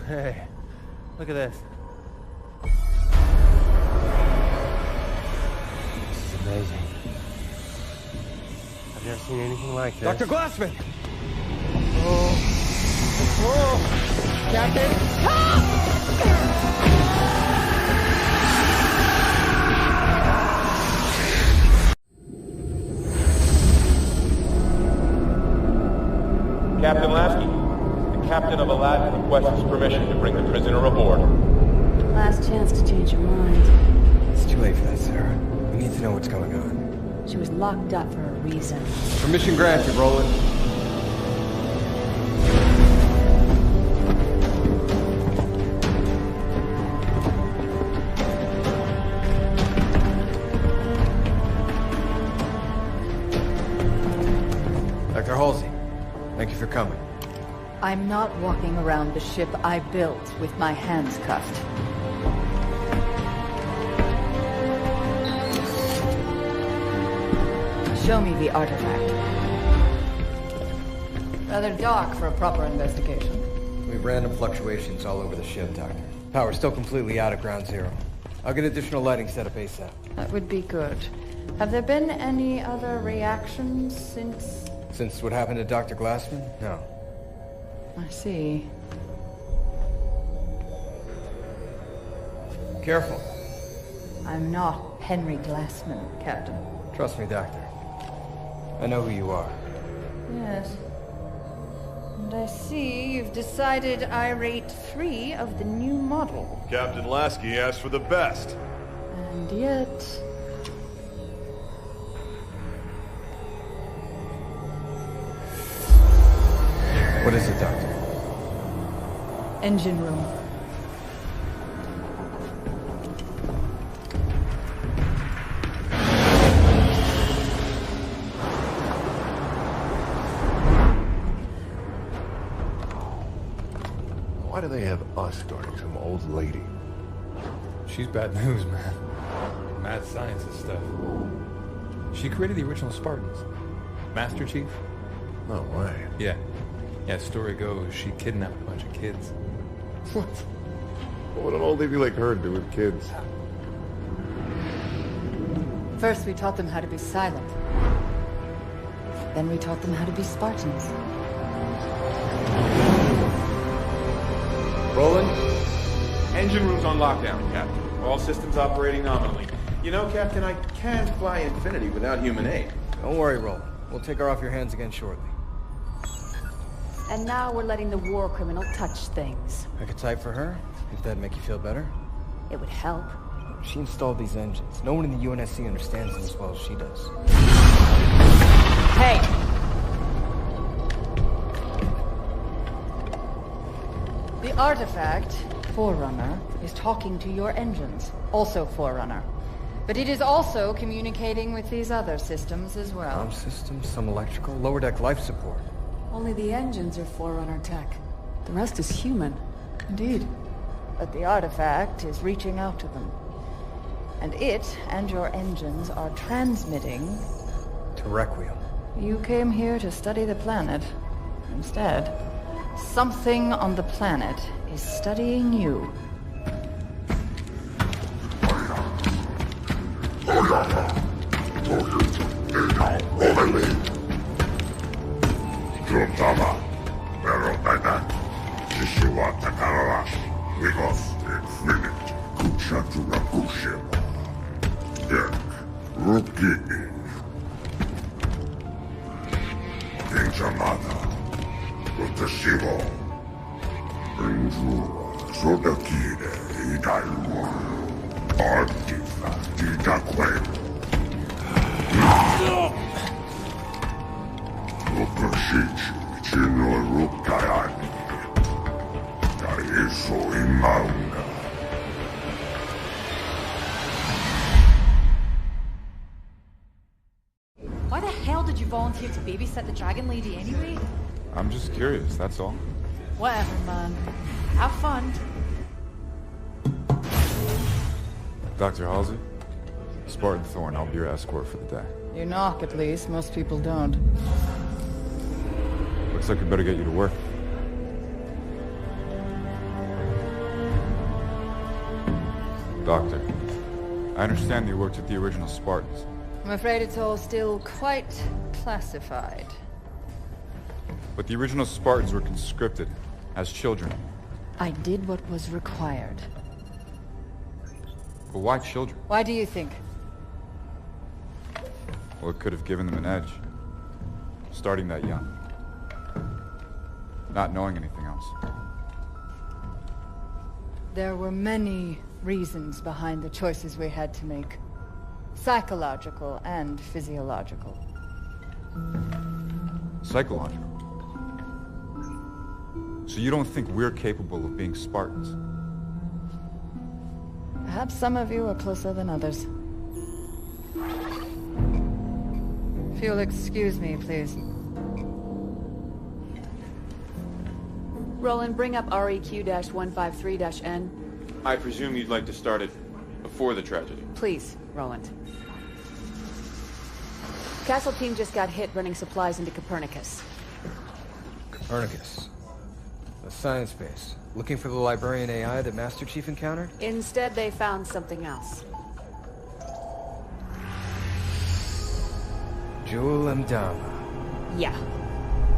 Hey, look at this. This is amazing. I've never seen anything like this. Dr. Glassman! Oh. Whoa! Captain! Captain Lasky, the captain of Aladdin requests permission to bring the prisoner aboard. Last chance to change your mind. It's too late for that, Sarah. We need to know what's going on. She was locked up for a reason. Permission granted, Roland. Dr. Halsey, thank you for coming. I'm not walking around the ship I built with my hands cuffed. Show me the artifact. Rather dark for a proper investigation. We have random fluctuations all over the ship, Doctor. Power's still completely out at ground zero. I'll get additional lighting set up ASAP. That would be good. Have there been any other reactions since... Since what happened to Dr. Glassman? No. I see. Careful. I'm not Henry Glassman, Captain. Trust me, Doctor. I know who you are. Yes. And I see you've decided I rate 3 of the new model. Captain Lasky asked for the best. And yet... What is it, Doctor? Engine room. Why do they have us guarding some old lady? She's bad news, man. Mad scientist stuff. She created the original Spartans. Master Chief? No way. Yeah. Yeah, story goes, she kidnapped a bunch of kids. What? What would an old lady like her do with kids? First we taught them how to be silent. Then we taught them how to be Spartans. Roland? Engine room's on lockdown, Captain. All systems operating nominally. You know, Captain, I can't fly Infinity without human aid. Don't worry, Roland. We'll take her off your hands again shortly. And now we're letting the war criminal touch things. I could type for her, if that'd make you feel better. It would help. She installed these engines. No one in the UNSC understands them as well as she does. Hey! The artifact, Forerunner, is talking to your engines. Also Forerunner. But it is also communicating with these other systems as well. Arm systems, some electrical, lower deck life support. Only the engines are Forerunner tech. The rest is human. Indeed. But the artifact is reaching out to them. And it and your engines are transmitting... To Requiem. You came here to study the planet. Instead, something on the planet is studying you. Juntama, Verotana, Jishua Takara, Vigos, Infinite, Kuchatura Kushima, Dek, Rukini, Kinchamada, Utashivo, Injura, Sodakide, Idailua, Artifa, Idakwe. Rukashichi, Chino Rukayani, Kaiso Imaunga, hell did you volunteer to babysit the Dragon Lady anyway? I'm just curious, that's all. Whatever, man. Have fun. Dr. Halsey? Spartan Thorn, I'll be your escort for the day. You knock, at least. Most people don't. Looks like we better get you to work. Doctor, I understand you worked with the original Spartans. I'm afraid it's all still quite classified. But the original Spartans were conscripted as children. I did what was required. But why children? Why do you think? Well, it could have given them an edge. Starting that young. Not knowing anything else. There were many reasons behind the choices we had to make. Psychological and physiological. Psychological? So you don't think we're capable of being Spartans? Perhaps some of you are closer than others. If you'll excuse me, please. Roland, bring up REQ-153-N. I presume you'd like to start it before the tragedy. Please, Roland. Castle team just got hit running supplies into Copernicus. Copernicus. A science base. Looking for the librarian AI that Master Chief encountered? Instead, they found something else. Jewel Mdama. Yeah.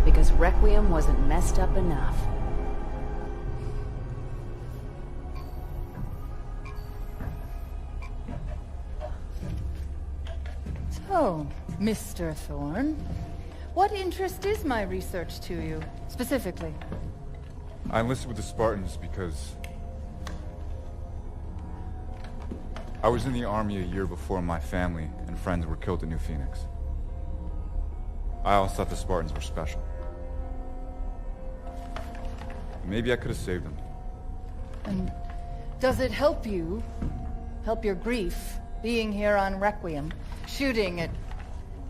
Because Requiem wasn't messed up enough. So, Mr. Thorne, what interest is my research to you, specifically? I enlisted with the Spartans because I was in the army a year before my family and friends were killed at New Phoenix. I always thought the Spartans were special. Maybe I could have saved them. And does it help you, help your grief, being here on Requiem, shooting at,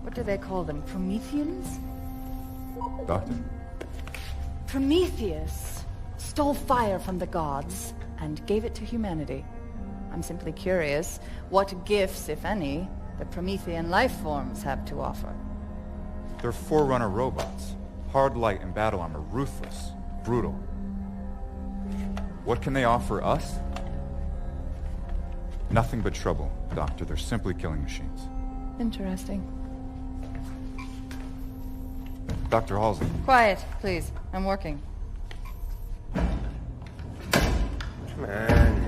what do they call them, Prometheans? Doctor? Prometheus stole fire from the gods and gave it to humanity. I'm simply curious what gifts, if any, the Promethean life forms have to offer. They're Forerunner robots. Hard light and battle armor, ruthless, brutal. What can they offer us? Nothing but trouble, Doctor. They're simply killing machines. Interesting. Dr. Halsey. Quiet, please. I'm working. Man.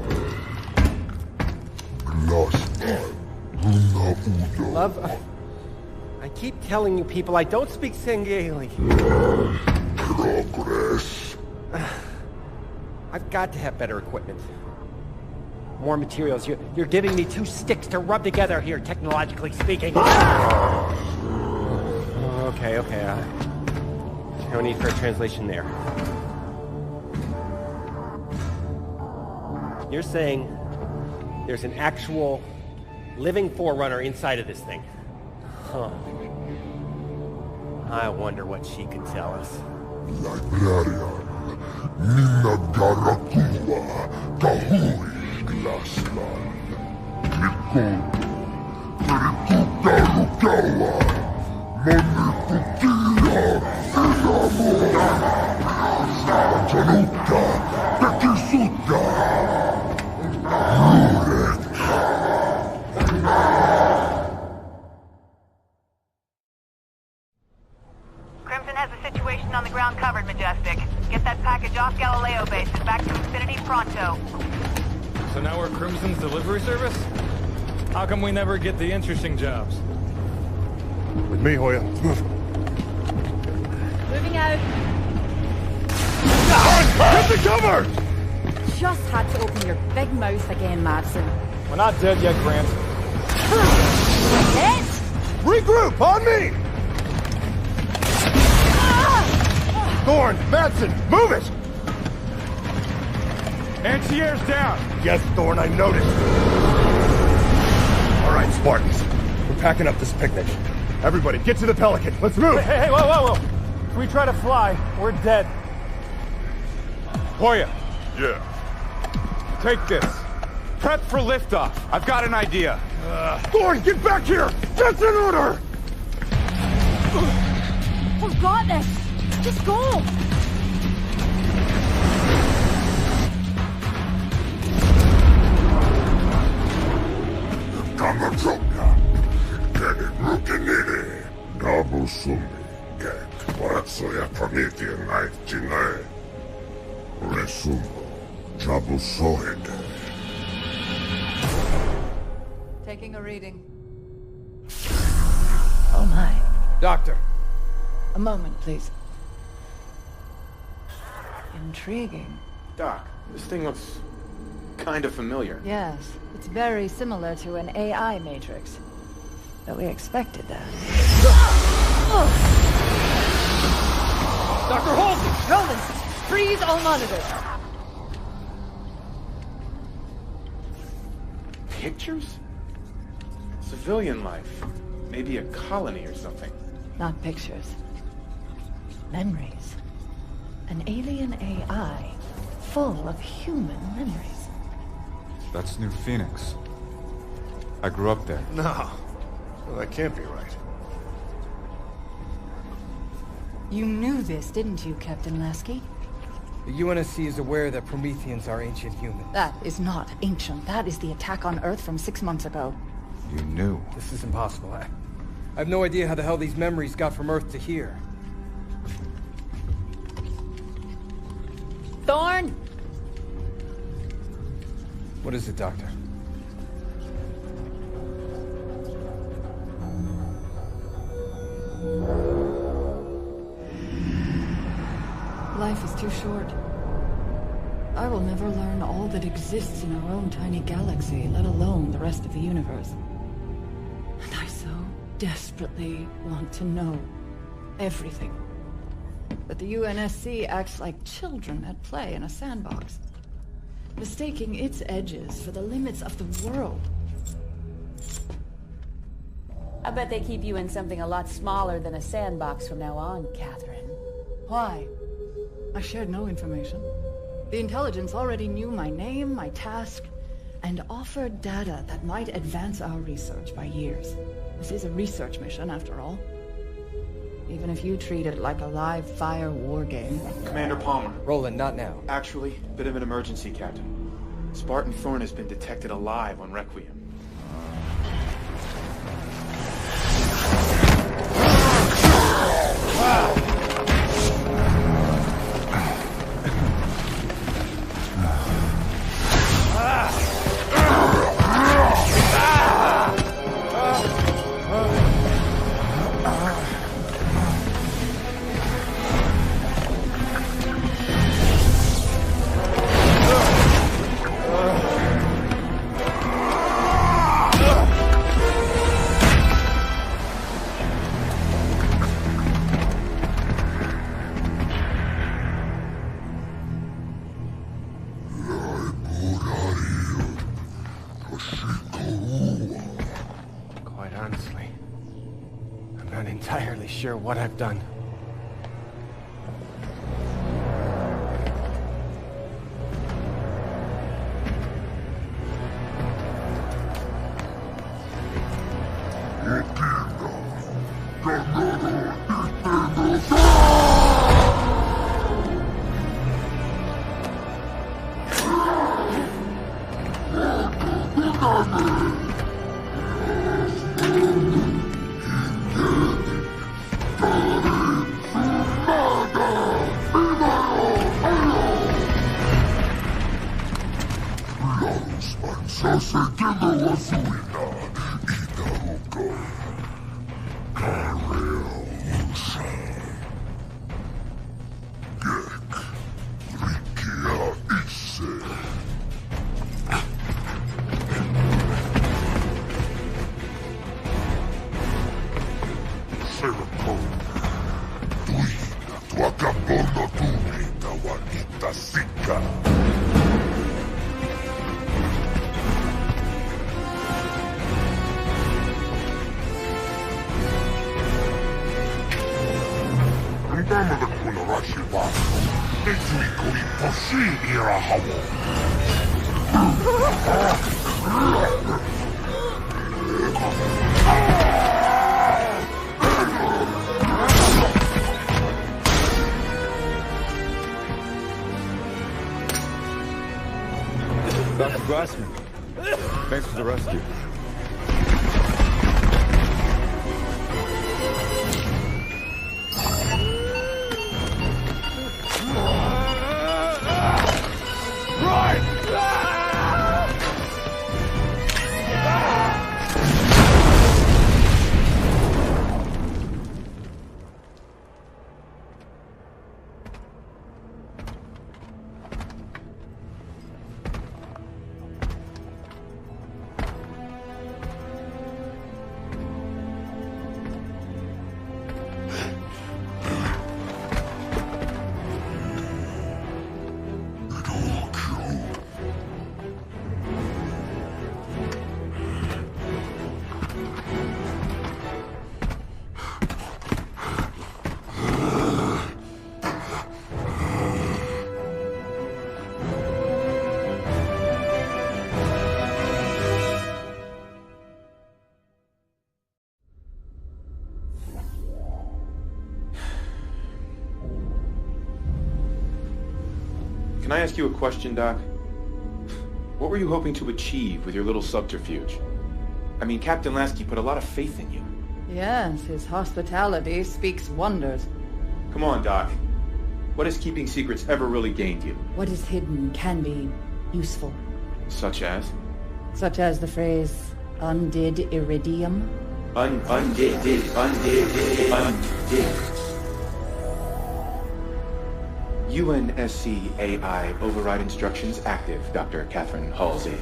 Love, I keep telling you people I don't speak Sengeli. Progress. I've got to have better equipment. More materials. You're giving me two sticks to rub together here, technologically speaking. Okay. No need for a translation there. You're saying there's an actual living Forerunner inside of this thing? Huh. I wonder what she can tell us. Librarian, Nina Garakua, Kahui Glaslan, Nikodo, Terikuka Rukawa, Monikukia, Inamura, Sanjanuka, Tekisuka, Rurek. Crimson has the situation on the ground covered, Majestic. Get that package off Galileo base and back to Infinity pronto. So now we're Crimson's delivery service? How come we never get the interesting jobs? With me, Hoya. Moving out. Get the cover! Just had to open your big mouth again, Madsen. We're not dead yet, Grant. Dead? Regroup, on me! Thorne, Madsen, move it! Antier's down! Yes, Thorne, I noticed. All right, Spartans. We're packing up this picnic. Everybody, get to the Pelican. Let's move! Hey, whoa! If we try to fly, we're dead. Hoya, Yeah. take this. Prep for liftoff. I've got an idea. Thorn, get back here! That's an order! We've got this! Just go! Kamachoka, Rukinini, Nabusumi, Get, Waratsoya Promethean Night Jine, Resumo, Jabusohede. Taking a reading. Oh my. Doctor. A moment, please. Intriguing. Doc, this thing looks kind of familiar. Yes, it's very similar to an AI matrix. But we expected that. Dr. Halsey! Roland, freeze all monitors! Pictures? Civilian life. Maybe a colony or something. Not pictures. Memories. An alien AI full of human memories. That's New Phoenix. I grew up there. No. Well, that can't be right. You knew this, didn't you, Captain Lasky? The UNSC is aware that Prometheans are ancient humans. That is not ancient. That is the attack on Earth from 6 months ago. You knew. This is impossible. I have no idea how the hell these memories got from Earth to here. Thorn? What is it, Doctor? Life is too short. I will never learn all that exists in our own tiny galaxy, let alone the rest of the universe. And I so desperately want to know everything. But the UNSC acts like children at play in a sandbox, mistaking its edges for the limits of the world. I bet they keep you in something a lot smaller than a sandbox from now on, Catherine. Why? I shared no information. The intelligence already knew my name, my task, and offered data that might advance our research by years. This is a research mission, after all. Even if you treat it like a live-fire war game. Commander Palmer. Roland, not now. Actually, bit of an emergency, Captain. Spartan Thorn has been detected alive on Requiem. Quite honestly, I'm not entirely sure what I've done. Dr. Glassman, thanks for the rescue. Can I ask you a question, Doc? What were you hoping to achieve with your little subterfuge? I mean, Captain Lasky put a lot of faith in you. Yes, his hospitality speaks wonders. Come on, Doc. What has keeping secrets ever really gained you? What is hidden can be useful. Such as? Such as the phrase, undid iridium. Undid. UNSC AI override instructions active, Dr. Catherine Halsey.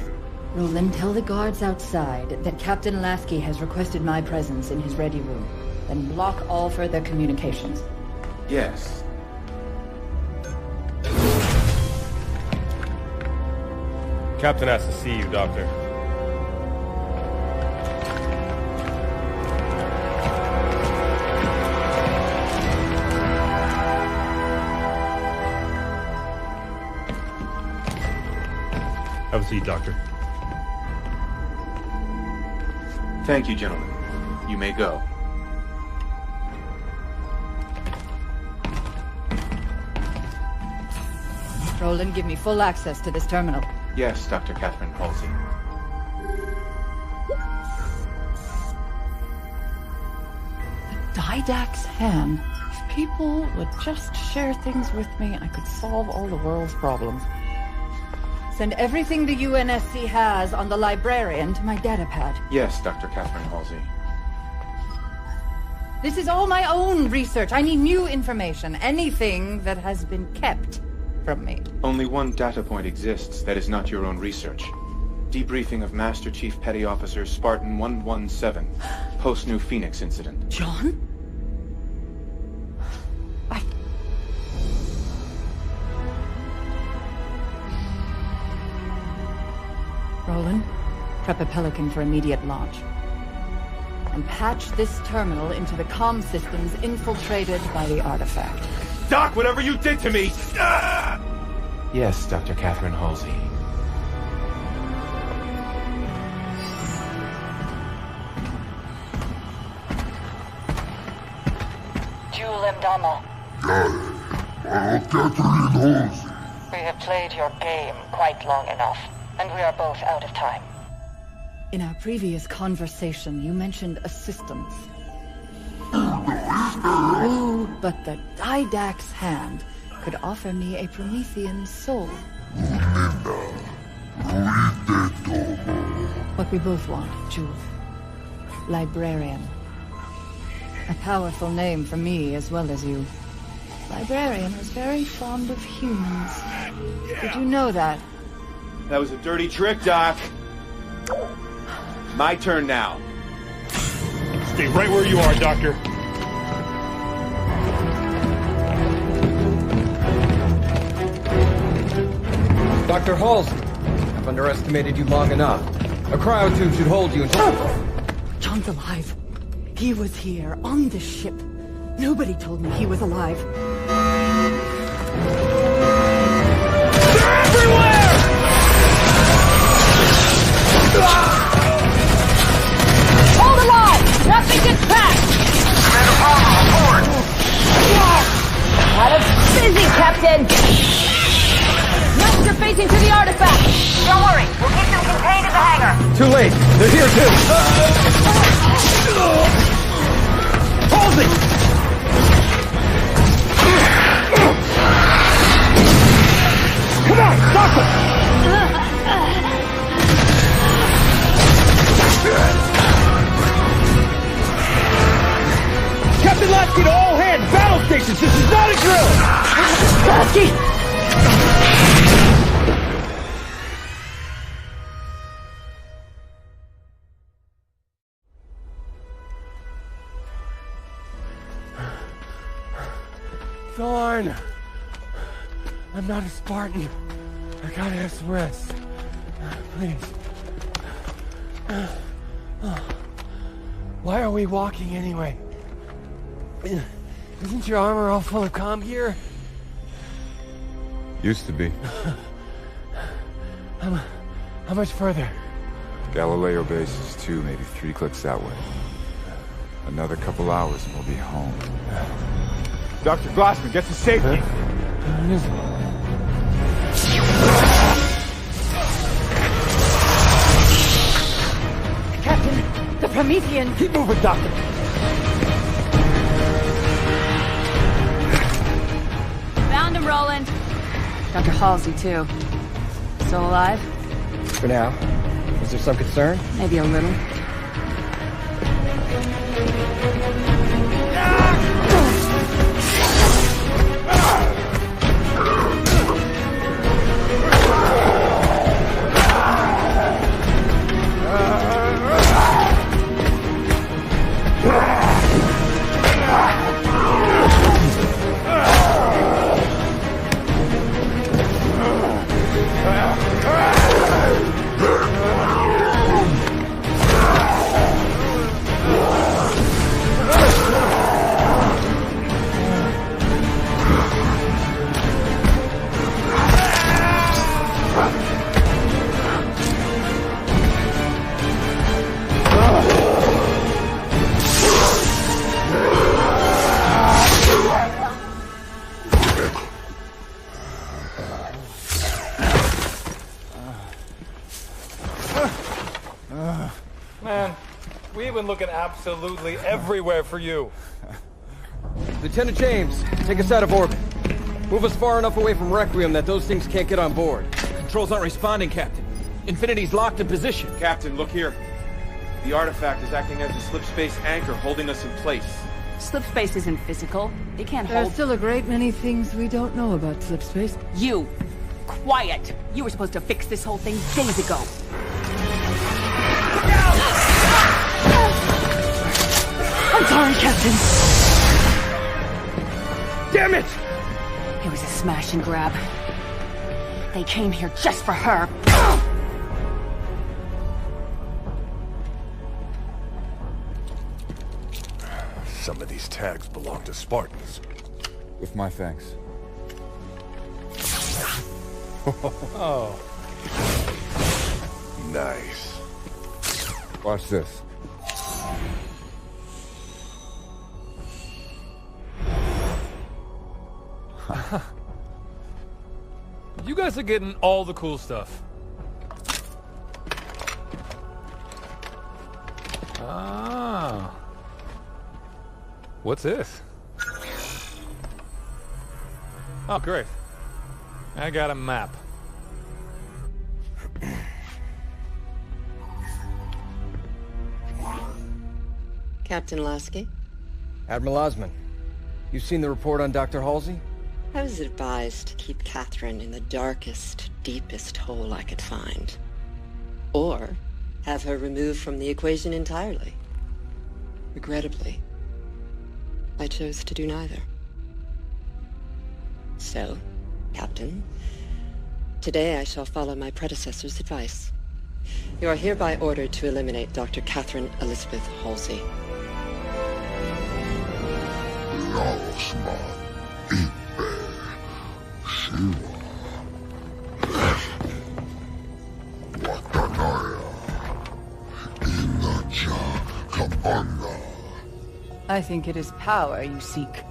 Roland, tell the guards outside that Captain Lasky has requested my presence in his ready room. Then block all further communications. Yes. Captain has to see you, Doctor. Have a seat, Doctor. Thank you, gentlemen. You may go. Roland, give me full access to this terminal. Yes, Dr. Catherine Halsey. Didact's hand. If people would just share things with me, I could solve all the world's problems. Send everything the UNSC has on the librarian to my datapad. Yes, Dr. Catherine Halsey. This is all my own research. I need new information. Anything that has been kept from me. Only one data point exists that is not your own research. Debriefing of Master Chief Petty Officer Spartan 117, post-New Phoenix incident. John? Roland, prep a Pelican for immediate launch. And patch this terminal into the comm systems infiltrated by the artifact. Doc, whatever you did to me! Yes, Dr. Catherine Halsey. Jewel Mdama. We have played your game quite long enough, and we are both out of time. In our previous conversation, you mentioned assistance. But the Didact's hand could offer me a Promethean soul. What we both want, Jewel. Librarian. A powerful name for me as well as you. Librarian was very fond of humans. Did you know that? That was a dirty trick, Doc. My turn now. Stay right where you are, Doctor. Dr. Halsey, I've underestimated you long enough. A cryotube should hold you until... John's alive. He was here, on the ship. Nobody told me he was alive. They're everywhere! Hold the line! Nothing gets past! Commander Palmer, report! Had us busy, Captain! Master facing to the artifact! Don't worry, we'll keep them contained in the hangar. Too late. They're here too. Halsey! Come on, stop them! Captain Lasky to all hands! Battle stations! This is not a drill! Lasky! Thorn! I'm not a Spartan. I gotta have some rest. Please. Why are we walking anyway? Isn't your armor all full of comm gear? Used to be. How much further? Galileo base is 2, maybe 3 clicks that way. Another couple hours and we'll be home. Dr. Glassman, get to safety! Captain, the Promethean! Keep moving, Doctor! Found him, Roland. Dr. Halsey, too. Still alive? For now. Is there some concern? Maybe a little. Man, we've been looking absolutely everywhere for you. Lieutenant James, take us out of orbit. Move us far enough away from Requiem that those things can't get on board. Controls aren't responding, Captain. Infinity's locked in position. Captain, look here. The artifact is acting as a slip-space anchor, holding us in place. Slip space isn't physical. It can't There's hold... still a great many things we don't know about slipspace. You! Quiet! You were supposed to fix this whole thing days ago. I'm sorry, Captain. Damn it! It was a smash and grab. They came here just for her. Some of these tags belong to Spartans. With my thanks. Oh. Nice. Watch this. You guys are getting all the cool stuff. Ah. What's this? Oh, great. I got a map. Captain Lasky? Admiral Osman, you've seen the report on Dr. Halsey? I was advised to keep Catherine in the darkest, deepest hole I could find. Or have her removed from the equation entirely. Regrettably, I chose to do neither. So, Captain, today I shall follow my predecessor's advice. You are hereby ordered to eliminate Dr. Catherine Elizabeth Halsey. Asma, Ipe, Shiva, Watanaya, Inacha, Kabanga. I think it is power you seek.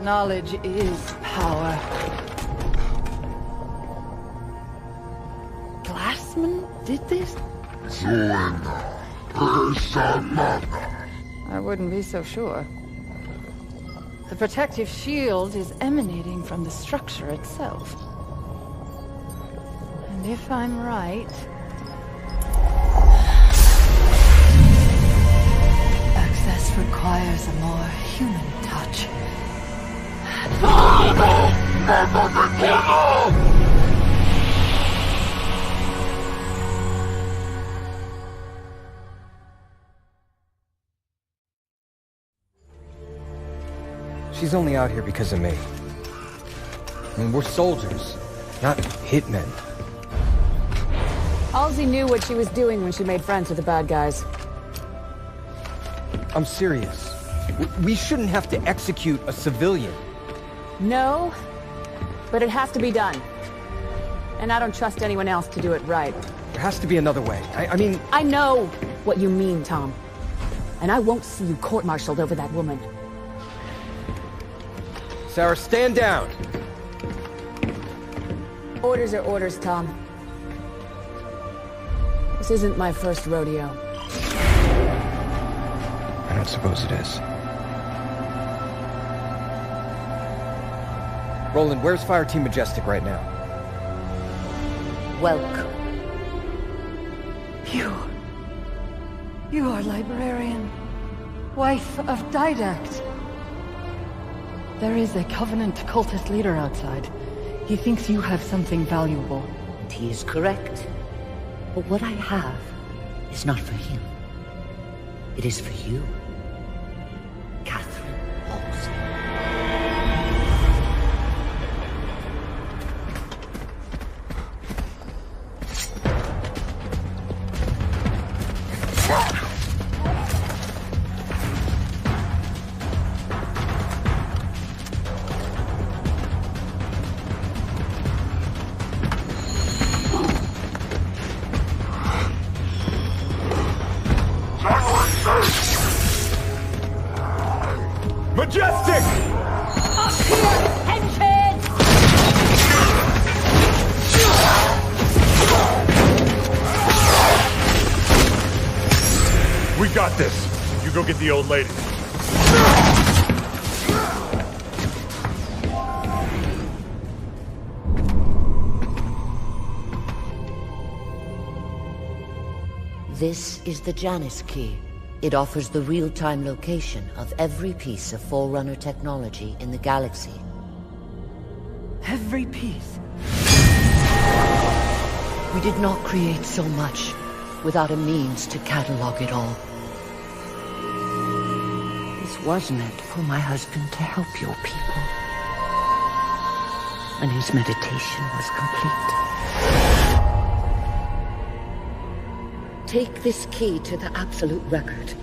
Knowledge is power. Glassman did this? I wouldn't be so sure. The protective shield is emanating from the structure itself. And if I'm right... access requires a more human touch. She's only out here because of me. I mean, we're soldiers, not hitmen. Halsey knew what she was doing when she made friends with the bad guys. I'm serious. We shouldn't have to execute a civilian. No, but it has to be done. And I don't trust anyone else to do it right. There has to be another way. I mean... I know what you mean, Tom. And I won't see you court-martialed over that woman. Sarah, stand down! Orders are orders, Tom. This isn't my first rodeo. I don't suppose it is. Roland, where's Fireteam Majestic right now? Welcome. You are librarian. Wife of Didact. There is a Covenant cultist leader outside. He thinks you have something valuable. And he is correct. But what I have is not for him. It is for you. Catherine Halsey. Majestic! Up here, henchheads! We got this. You go get the old lady. This is the Janus key. It offers the real-time location of every piece of Forerunner technology in the galaxy. Every piece? We did not create so much without a means to catalog it all. This was meant for my husband to help your people. And his meditation was complete. Take this key to the Absolute Record.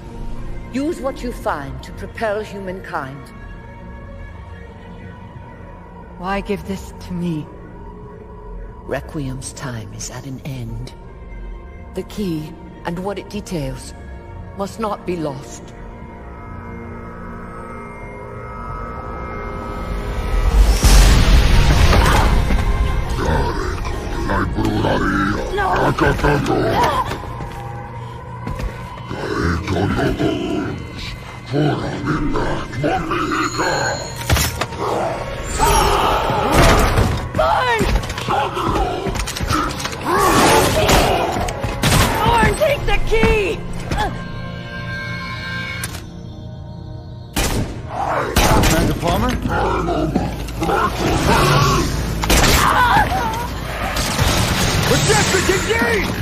Use what you find to propel humankind. Why give this to me? Requiem's time is at an end. The key, and what it details, must not be lost. Thorn, take the key! Commander Palmer? Majestic, engage!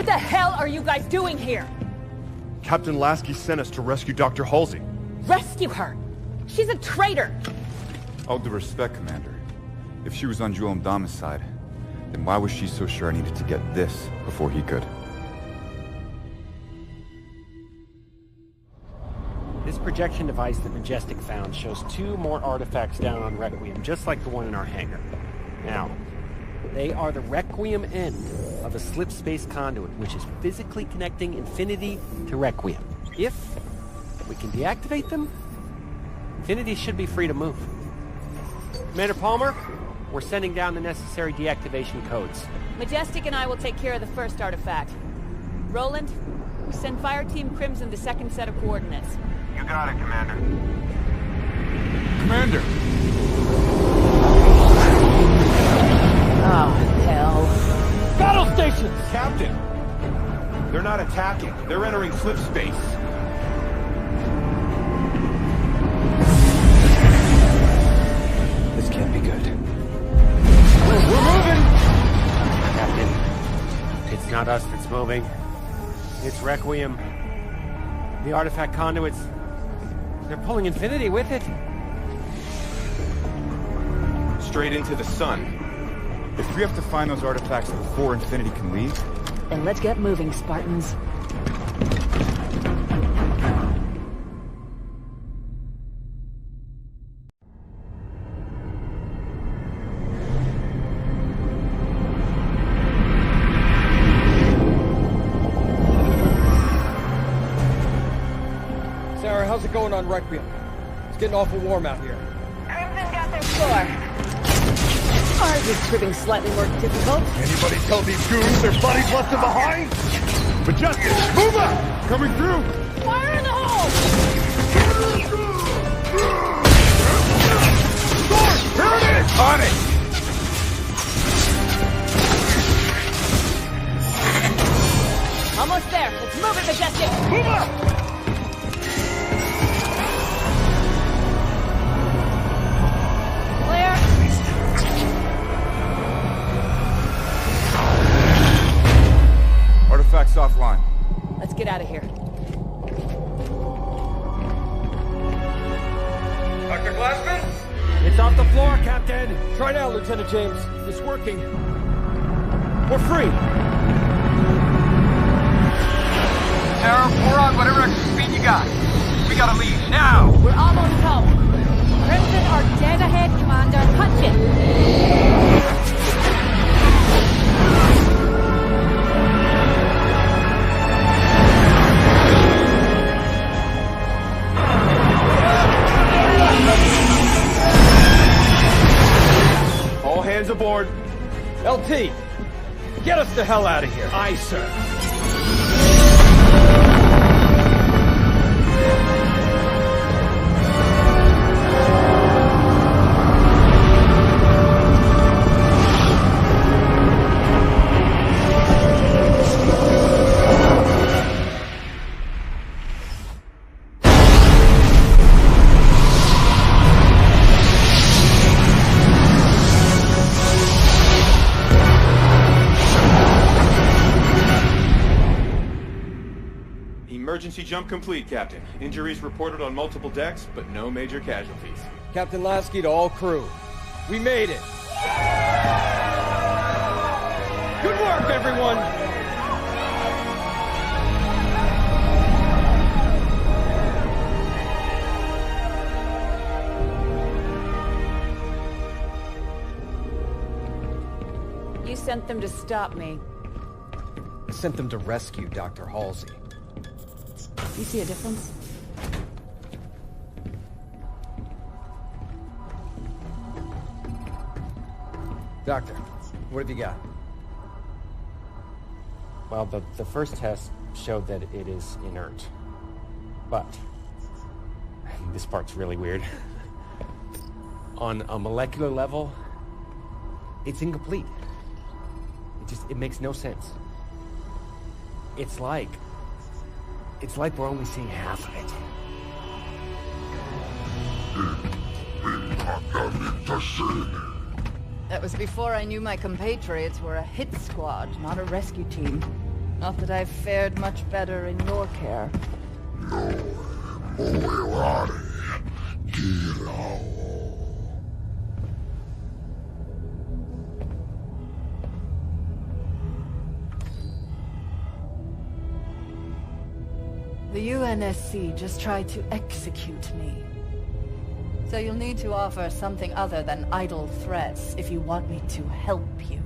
the hell are you guys doing here? Captain Lasky sent us to rescue Dr. Halsey. Rescue her! She's a traitor! All due respect, Commander. If she was on Jewel Mdama's side, then why was she so sure I needed to get this before he could? This projection device that Majestic found shows 2 more artifacts down on Requiem, just like the one in our hangar. Now, they are the Requiem end of a slip space conduit, which is physically connecting Infinity to Requiem. If we can deactivate them, Infinity should be free to move. Commander Palmer, we're sending down the necessary deactivation codes. Majestic and I will take care of the first artifact. Roland, send Fire Team Crimson the second set of coordinates. You got it, Commander. Commander! Oh, hell. Battle stations! Captain! They're not attacking. They're entering slip space. This can't be good. We're moving! Captain, it's not us that's moving. It's Requiem. The artifact conduits. They're pulling Infinity with it. Straight into the sun. If we have to find those artifacts before Infinity can leave... Then let's get moving, Spartans. Sarah, how's it going on Requiem? It's getting awful warm out here. Crimson got their floor. Ours is proving slightly more difficult. Anybody tell these goons their buddies left them behind? Majestic, move up! Coming through! Fire in the hole! Here it is! On it! Almost there. Let's move it, Majestic. Move up! Artifacts offline. Let's get out of here. Dr. Glassman? It's off the floor, Captain! Try now, Lieutenant James. It's working. We're free! Sarah, pour on whatever extra speed you got. We gotta leave, now! We're almost home. Crimson are dead ahead, Commander. Punch it! All hands aboard. LT! Get us the hell out of here! Aye, sir. Emergency jump complete, Captain. Injuries reported on multiple decks, but no major casualties. Captain Lasky to all crew. We made it! Good work, everyone! You sent them to stop me. I sent them to rescue Dr. Halsey. You see a difference? Doctor, what have you got? Well, the first test showed that it is inert. But, this part's really weird. On a molecular level, it's incomplete. It makes no sense. It's like we're only seeing half of it. That was before I knew my compatriots were a hit squad, not a rescue team. Not that I've fared much better in your care. The UNSC just tried to execute me. So you'll need to offer something other than idle threats if you want me to help you.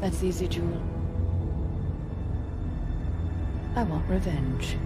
That's easy, Jewel. I want revenge.